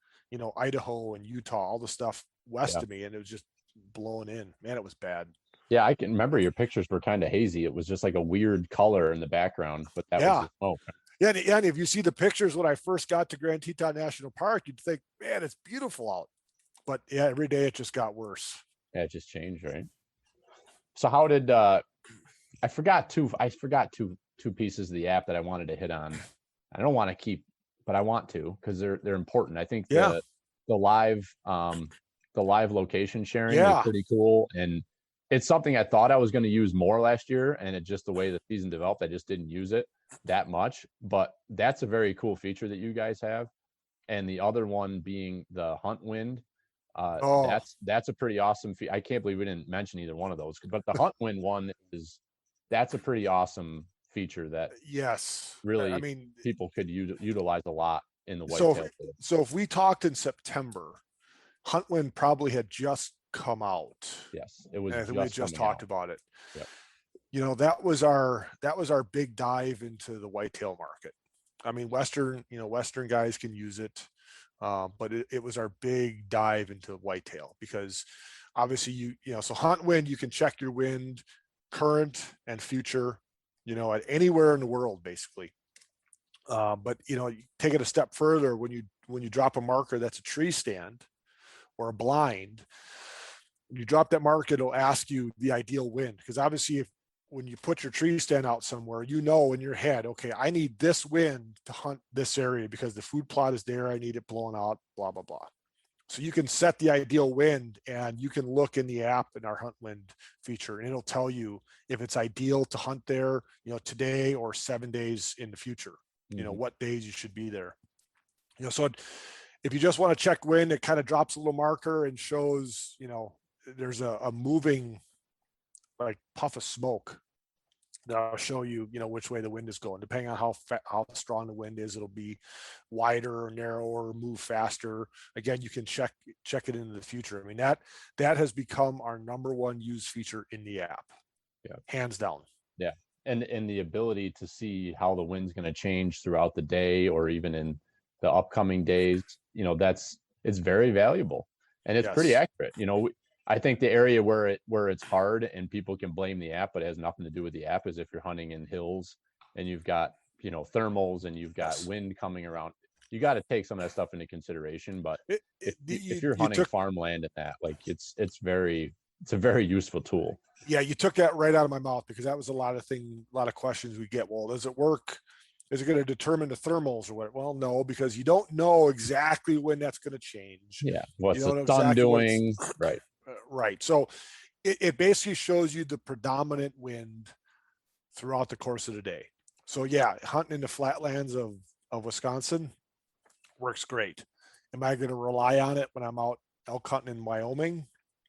Idaho and Utah, all the stuff west of me, and it was just blowing in. Man, it was bad. Yeah, I can remember your pictures were kind of hazy. It was just like a weird color in the background, but that was the smoke. Yeah, and if you see the pictures when I first got to Grand Teton National Park, you'd think, man, it's beautiful out. But yeah, every day it just got worse. Yeah, it just changed, right? So how did I forgot two pieces of the app that I wanted to hit on. I don't want to keep, but I want to because they're important. I think the live location sharing is pretty cool, and it's something I thought I was going to use more last year, and it just the way the season developed, I just didn't use it that much. But that's a very cool feature that you guys have. And the other one being the hunt wind. That's a pretty awesome I can't believe we didn't mention either one of those. But the hunt wind one that's a pretty awesome feature that really, I mean, people could utilize a lot in the whitetail. So if we talked in September, hunt wind probably had just come out. Yes, it was. And we just talked about it. Yep. That was our big dive into the whitetail market. I mean, Western guys can use it, but it was our big dive into whitetail because obviously so hunt wind, you can check your wind current and future, at anywhere in the world basically. But you take it a step further when you drop a marker that's a tree stand or a blind. You drop that mark, it'll ask you the ideal wind, because obviously when you put your tree stand out somewhere, in your head, okay, I need this wind to hunt this area because the food plot is there, I need it blown out, blah blah blah. So you can set the ideal wind, and you can look in the app in our hunt wind feature, and it'll tell you if it's ideal to hunt there, today or 7 days in the future, what days you should be there. So if you just want to check wind, it kind of drops a little marker and shows, there's a moving like puff of smoke that'll show you, which way the wind is going. Depending on how strong the wind is, it'll be wider or narrower, move faster. Again, you can check it into the future. I mean, that has become our number one used feature in the app. Yeah, hands down. Yeah, and the ability to see how the wind's going to change throughout the day or even in the upcoming days, it's very valuable, and it's pretty accurate. I think the area where it's hard and people can blame the app, but it has nothing to do with the app, is if you're hunting in hills and you've got, thermals and you've got wind coming around. You got to take some of that stuff into consideration. But if you're hunting farmland and that, like it's a very useful tool. Yeah, you took that right out of my mouth, because that was a lot of questions we get. Well, does it work? Is it going to determine the thermals or what? Well, no, because you don't know exactly when that's going to change. Yeah, what's the sun doing? Right. Right. So it basically shows you the predominant wind throughout the course of the day. So yeah, hunting in the flatlands of Wisconsin works great. Am I going to rely on it when I'm out elk hunting in Wyoming?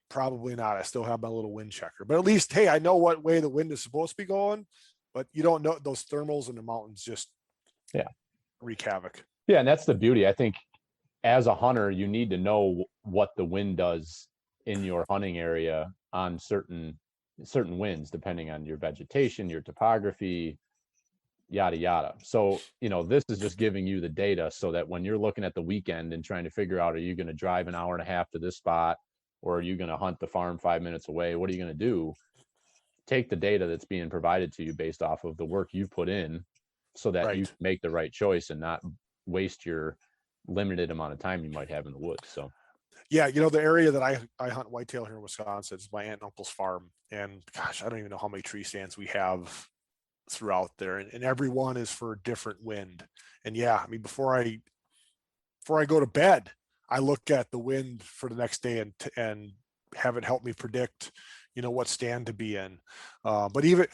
Probably not. I still have my little wind checker, but at least, hey, I know what way the wind is supposed to be going, but you don't know. Those thermals in the mountains just wreak havoc. Yeah. And that's the beauty. I think as a hunter, you need to know what the wind does in your hunting area on certain winds, depending on your vegetation, your topography, yada yada. So this is just giving you the data so that when you're looking at the weekend and trying to figure out, are you going to drive an hour and a half to this spot, or are you going to hunt the farm 5 minutes away? What are you going to do? Take the data that's being provided to you based off of the work you've put in, so that you make the right choice and not waste your limited amount of time you might have in the woods. So yeah, the area that I hunt whitetail here in Wisconsin is my aunt and uncle's farm. And gosh, I don't even know how many tree stands we have throughout there. And every one is for a different wind. And yeah, I mean, before I go to bed, I look at the wind for the next day and have it help me predict, what stand to be in. But even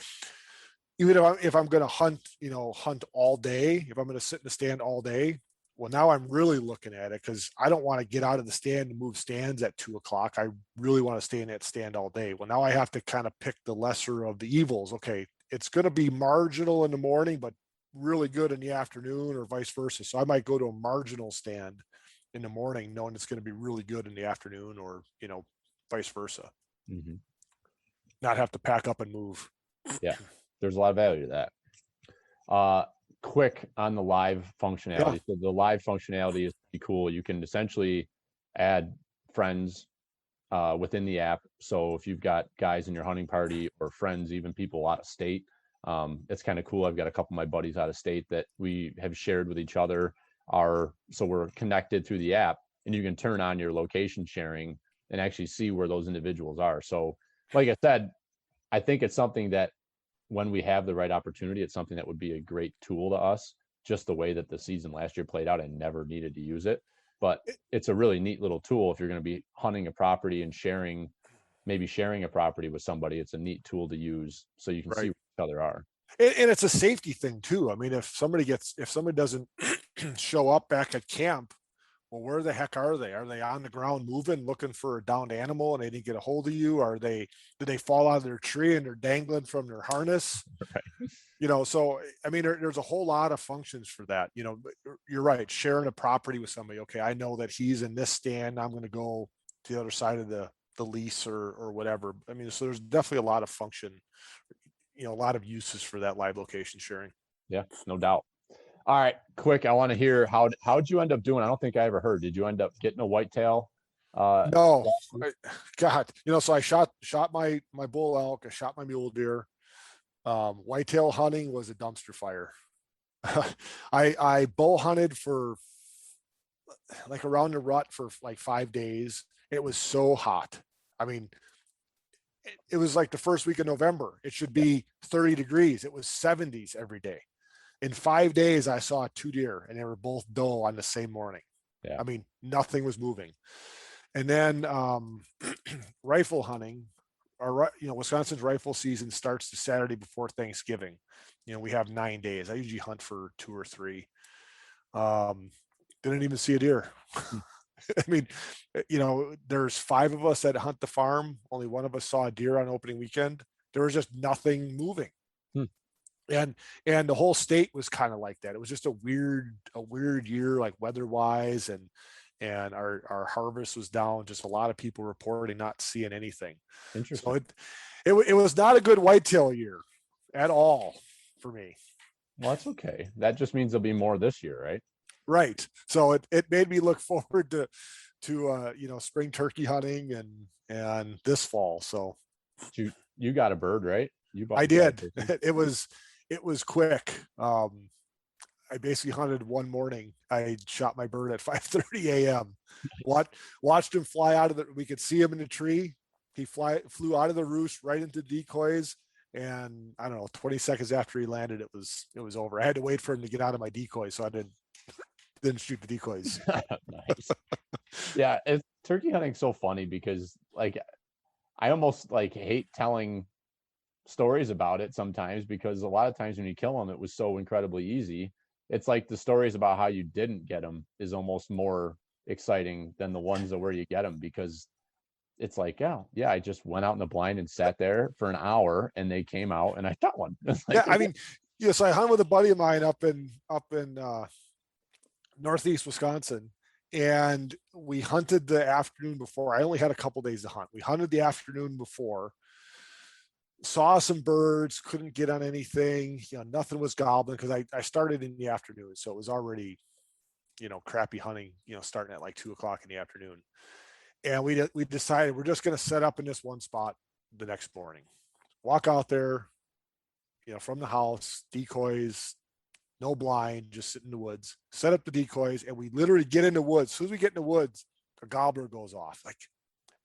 if I'm going to hunt all day, if I'm going to sit in the stand all day, Well, now I'm really looking at it because I don't want to get out of the stand and move stands at 2:00. I really want to stay in that stand all day. Well, now I have to kind of pick the lesser of the evils. Okay, it's going to be marginal in the morning, but really good in the afternoon, or vice versa. So I might go to a marginal stand in the morning, knowing it's going to be really good in the afternoon, or vice versa. Mhm. Not have to pack up and move. Yeah, there's a lot of value to that. Quick on the live functionality. So the live functionality is pretty cool. You can essentially add friends within the app. So if you've got guys in your hunting party, or friends, even people out of state, it's kind of cool. I've got a couple of my buddies out of state that we have shared with each other. So we're connected through the app, and you can turn on your location sharing and actually see where those individuals are. So like I said, I think it's something that when we have the right opportunity, it's something that would be a great tool to us. Just the way that the season last year played out, I never needed to use it, but it's a really neat little tool. If you're going to be hunting a property and maybe sharing a property with somebody, it's a neat tool to use so you can see where each other are. And it's a safety thing too. I mean, if somebody doesn't show up back at camp, well, where the heck are they? Are they on the ground moving, looking for a downed animal, and they didn't get a hold of you? Did they fall out of their tree and they're dangling from their harness? Right. So I mean, there's a whole lot of functions for that. You're right. Sharing a property with somebody. Okay, I know that he's in this stand. I'm going to go to the other side of the lease or whatever. I mean, so there's definitely a lot of function, a lot of uses for that live location sharing. Yeah, no doubt. All right, quick. I want to hear how'd you end up doing? I don't think I ever heard. Did you end up getting a whitetail? No, God, so I shot my bull elk. I shot my mule deer. Whitetail hunting was a dumpster fire. I bow hunted for like around the rut for like 5 days. It was so hot. I mean, it was like the first week of November. It should be 30 degrees. It was 70s every day. In 5 days, I saw 2 deer, and they were both doe on the same morning. Yeah. I mean, nothing was moving. And then rifle hunting, Wisconsin's rifle season starts the Saturday before Thanksgiving. We have 9 days. I usually hunt for 2 or 3. Didn't even see a deer. I mean, there's 5 of us that hunt the farm. Only one of us saw a deer on opening weekend. There was just nothing moving. And the whole state was kind of like that. It was just a weird year, like weather wise, and our harvest was down. Just a lot of people reporting not seeing anything. Interesting. So it was not a good whitetail year at all for me. Well, that's okay. That just means there'll be more this year, right? Right. So it made me look forward to spring turkey hunting and this fall. So you got a bird, right? I did. It was quick. I basically hunted one morning. I shot my bird at 5:30 a.m. Watched him fly out of we could see him in the tree. He flew out of the roost right into decoys. And I don't know, 20 seconds after he landed, it was over. I had to wait for him to get out of my decoy, so I didn't shoot the decoys. Nice. Yeah, turkey hunting's so funny because like I almost like hate telling stories about it sometimes, because a lot of times when you kill them, it was so incredibly easy. It's like the stories about how you didn't get them is almost more exciting than the ones where you get them, because it's like, yeah, I just went out in the blind and sat there for an hour and they came out and I shot one. Like, yeah, I mean, yes, I hung with a buddy of mine up in northeast Wisconsin, and we hunted the afternoon before. I only had a couple days to hunt. We hunted the afternoon before, saw some birds, couldn't get on anything. Nothing was gobbling because I started in the afternoon, so it was already, crappy hunting. Starting at like 2:00 in the afternoon, and we decided we're just going to set up in this one spot the next morning. Walk out there, from the house, decoys, no blind, just sit in the woods, set up the decoys, and we literally get in the woods. As soon as we get in the woods, a gobbler goes off. Like,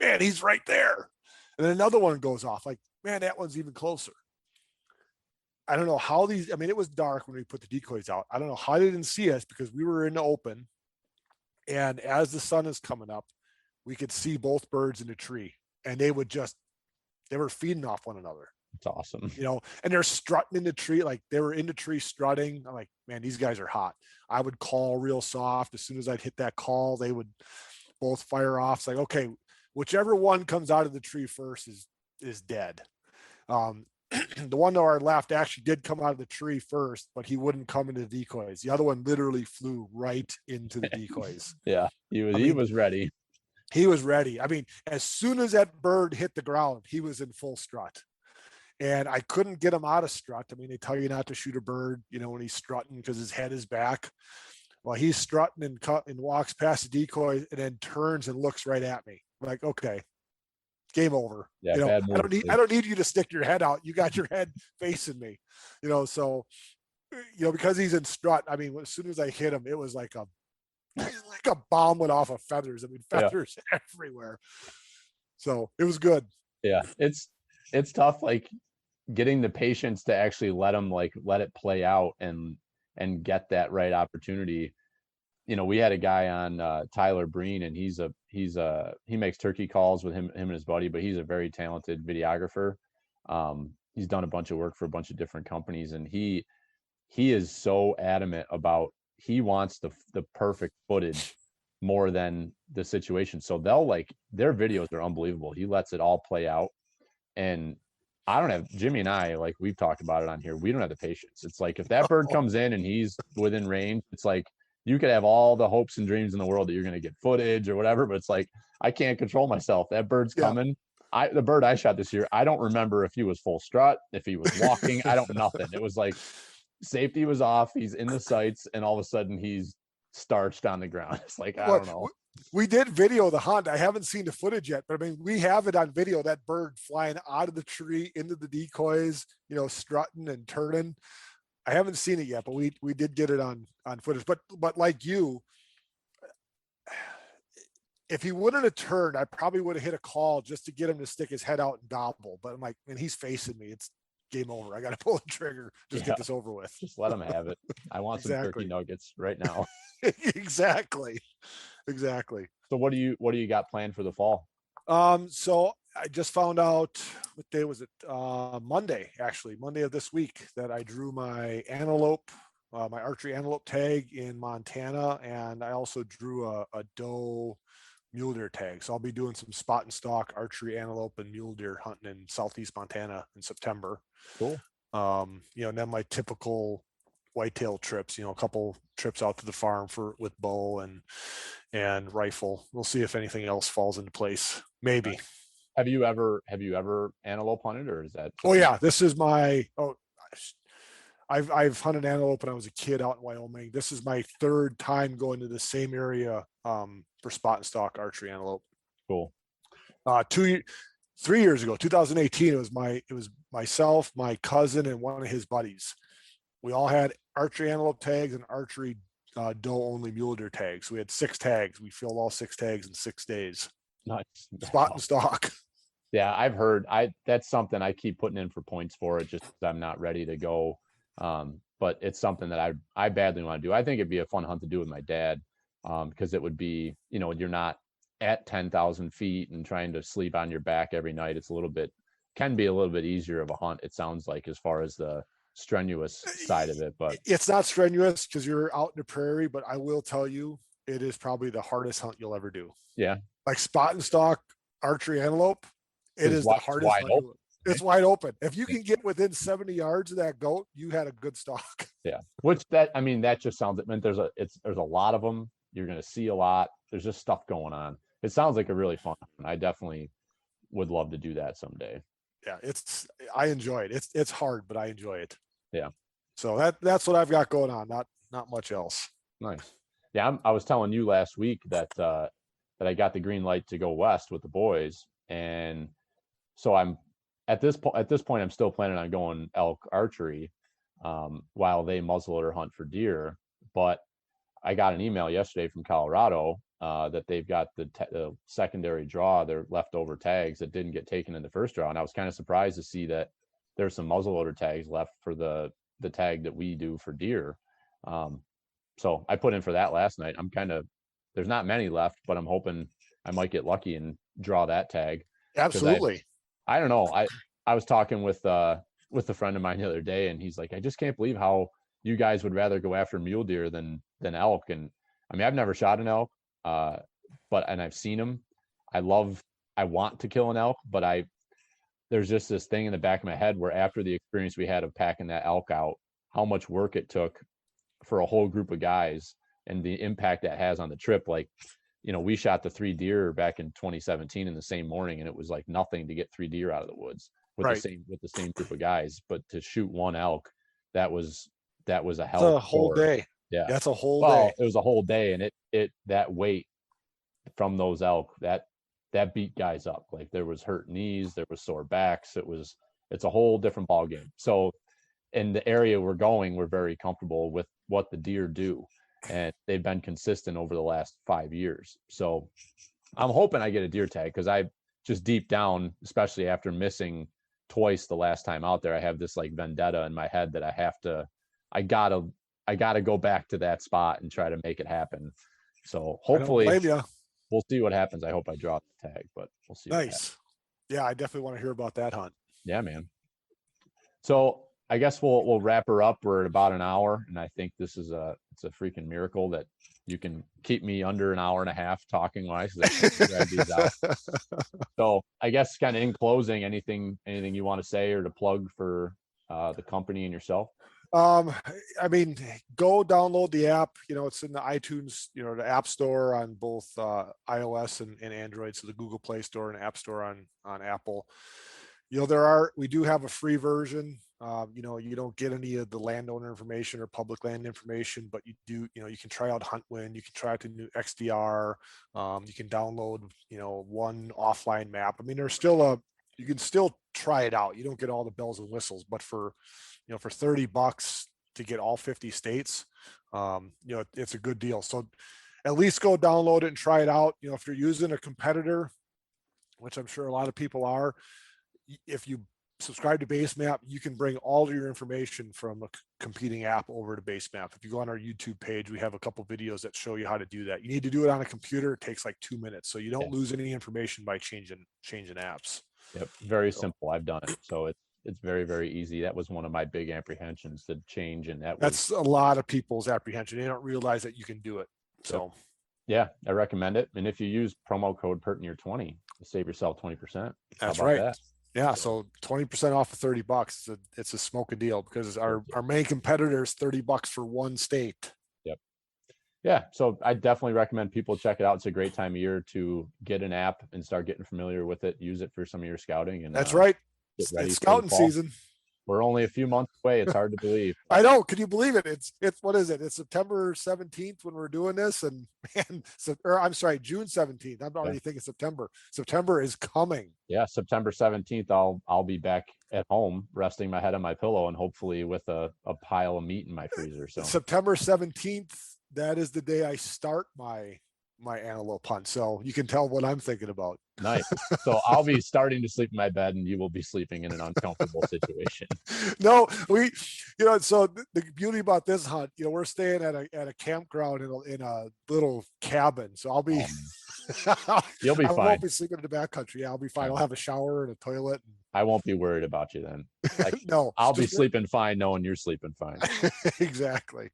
man, he's right there. And then another one goes off. Like, man, that one's even closer. I don't know how it was dark when we put the decoys out. I don't know how they didn't see us because we were in the open. And as the sun is coming up, we could see both birds in the tree. And they were feeding off one another. It's awesome. And they're strutting in the tree. Like they were in the tree strutting. I'm like, man, these guys are hot. I would call real soft. As soon as I'd hit that call, they would both fire off. It's like, okay, whichever one comes out of the tree first is dead. The one to our left actually did come out of the tree first, but he wouldn't come into the decoys. The other one literally flew right into the decoys. Yeah, he was ready. He was ready. I mean, as soon as that bird hit the ground, he was in full strut. And I couldn't get him out of strut. I mean, they tell you not to shoot a bird, when he's strutting because his head is back. Well, he's strutting and walks past the decoy and then turns and looks right at me. I'm like, okay, game over. Yeah, I don't need you to stick your head out. You got your head facing me. So because he's in strut. I mean, as soon as I hit him, it was like a bomb went off of feathers. I mean, feathers everywhere. So it was good. Yeah, it's tough, like getting the patience to actually let it play out and get that right opportunity. We had a guy on, Tyler Breen, and he makes turkey calls with him and his buddy, but he's a very talented videographer. He's done a bunch of work for a bunch of different companies, and he is so adamant about, he wants the perfect footage more than the situation. So their videos are unbelievable. He lets it all play out. And Jimmy and I, like we've talked about it on here, we don't have the patience. It's like, if that bird comes in and he's within range, it's like, you could have all the hopes and dreams in the world that you're going to get footage or whatever, but it's like, I can't control myself. That bird's coming. The bird I shot this year, I don't remember if he was full strut, if he was walking, nothing. It was like, safety was off. He's in the sights, and all of a sudden he's starched on the ground. It's like, I don't know. We did video the hunt. I haven't seen the footage yet, but I mean, we have it on video, that bird flying out of the tree into the decoys, strutting and turning. I haven't seen it yet, but we did get it on footage. But like you, if he wouldn't have turned, I probably would have hit a call just to get him to stick his head out and gobble. But I'm like, man, he's facing me. It's game over. I got to pull the trigger. Get this over with. Just let him have it. I want some turkey nuggets right now. Exactly. So what do you got planned for the fall? So I just found out, what day was it? Monday of this week, that I drew my antelope, my archery antelope tag in Montana. And I also drew a doe mule deer tag. So I'll be doing some spot and stalk archery antelope and mule deer hunting in Southeast Montana in September. Cool. And then my typical whitetail trips, a couple trips out to the farm with bow and rifle. We'll see if anything else falls into place. Maybe. Have you ever antelope hunted, or is that? Oh yeah, this is I've hunted antelope when I was a kid out in Wyoming. This is my third time going to the same area for spot and stalk archery antelope. Cool. 3 years ago, 2018, it was myself, my cousin, and one of his buddies. We all had archery antelope tags and archery doe only mule deer tags. We had 6 tags. We filled all 6 tags in 6 days. Nice. Spot and stalk. Yeah, I've heard. That's something I keep putting in for points for it, just because I'm not ready to go. But it's something that I badly want to do. I think it'd be a fun hunt to do with my dad, because it would be, you're not at 10,000 feet and trying to sleep on your back every night. It's can be a little bit easier of a hunt, it sounds like, as far as the strenuous side of it. But it's not strenuous because you're out in the prairie, but I will tell you, it is probably the hardest hunt you'll ever do. Yeah. Like spot and stalk archery antelope, it is the hardest hunt. It's wide open. If you can get within 70 yards of that goat, you had a good stalk. Yeah. That just sounds, there's a lot of them. You're going to see a lot. There's just stuff going on. It sounds like a really fun one. I definitely would love to do that someday. Yeah. I enjoy it. It's hard, but I enjoy it. Yeah. So that's what I've got going on. Not much else. Nice. Yeah. I was telling you last week that I got the green light to go west with the boys. And so I'm at this point, I'm still planning on going elk archery, while they muzzleloader hunt for deer. But I got an email yesterday from Colorado, that they've got the secondary draw, their leftover tags that didn't get taken in the first draw. And I was kind of surprised to see that there's some muzzleloader tags left for the tag that we do for deer. So I put in for that last night. There's not many left, but I'm hoping I might get lucky and draw that tag. Absolutely. I don't know. I was talking with a friend of mine the other day, and he's like, I just can't believe how you guys would rather go after mule deer than elk. And I mean, I've never shot an elk, and I've seen them. I want to kill an elk, but there's just this thing in the back of my head where after the experience we had of packing that elk out, how much work it took for a whole group of guys and the impact that has on the trip. Like, we shot the 3 deer back in 2017 in the same morning, and it was like nothing to get 3 deer out of the woods with the same group of guys. But to shoot 1 elk, that was a hell of a whole day. Yeah, that's a whole day. It was a whole day, and it that weight from those elk that beat guys up. Like, there was hurt knees, there was sore backs. It's a whole different ball game. So in the area we're going, we're very comfortable with what the deer do, and they've been consistent over the last 5 years. So I'm hoping I get a deer tag, because I just deep down, especially after missing twice the last time out there, I have this like vendetta in my head that I gotta go back to that spot and try to make it happen. So hopefully we'll see what happens. I hope I draw the tag, but we'll see. Nice. Yeah, I definitely want to hear about that hunt. Yeah, man. So I guess we'll wrap her up. We're at about an hour, and I think it's a freaking miracle that you can keep me under an hour and a half talking wise. Drag these out. So I guess kind of in closing, anything you want to say or to plug for the company and yourself? I mean, go download the app. It's in the iTunes, the App Store on both iOS and Android. So the Google Play Store and App Store on Apple. We do have a free version. You don't get any of the landowner information or public land information, but you do, you can try out HuntWin, you can try out the new XDR, you can download, one offline map. I mean, you can still try it out. You don't get all the bells and whistles, but for $30 to get all 50 states, it's a good deal. So at least go download it and try it out. If you're using a competitor, which I'm sure a lot of people are, if you subscribe to BaseMap, you can bring all your information from a competing app over to BaseMap. If you go on our YouTube page, we have a couple videos that show you how to do that. You need to do it on a computer. It takes like 2 minutes, so you don't lose any information by changing apps. Yep, very simple. I've done it, so it's very, very easy. That was one of my big apprehensions to change, and that's a lot of people's apprehension. They don't realize that you can do it. So yeah, I recommend it. And if you use promo code PERTINER20, you save yourself 20%. That's right. That? Yeah, so 20% off of $30. It's a smoking deal, because our main competitor is $30 for one state. Yep. Yeah, so I definitely recommend people check it out. It's a great time of year to get an app and start getting familiar with it. Use it for some of your scouting, and that's right. It's scouting season. We're only a few months away. It's hard to believe. I know. Can you believe it? It's what is it? It's September 17th when we're doing this, and man, I'm sorry, June 17th. I'm already thinking September. September is coming. Yeah, September 17th. I'll be back at home, resting my head on my pillow, and hopefully with a pile of meat in my freezer. So September 17th. That is the day I start my antelope hunt. So you can tell what I'm thinking about. Nice. So I'll be starting to sleep in my bed, and you will be sleeping in an uncomfortable situation. No, so the beauty about this hunt, we're staying at a campground in a little cabin. So I'll be, you'll be fine. I won't be sleeping in the backcountry. Yeah, I'll be fine. I'll have a shower and a toilet. I won't be worried about you then. No, I'll be sleeping fine knowing you're sleeping fine. Exactly.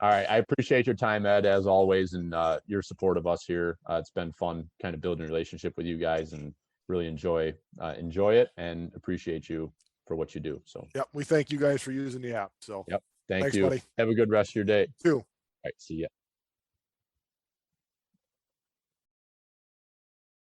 All right. I appreciate your time, Ed, as always, and your support of us here. It's been fun kind of building a relationship with you guys, and really enjoy it and appreciate you for what you do. So we thank you guys for using the app. So thanks, you. Buddy. Have a good rest of your day. You too. All right. See ya.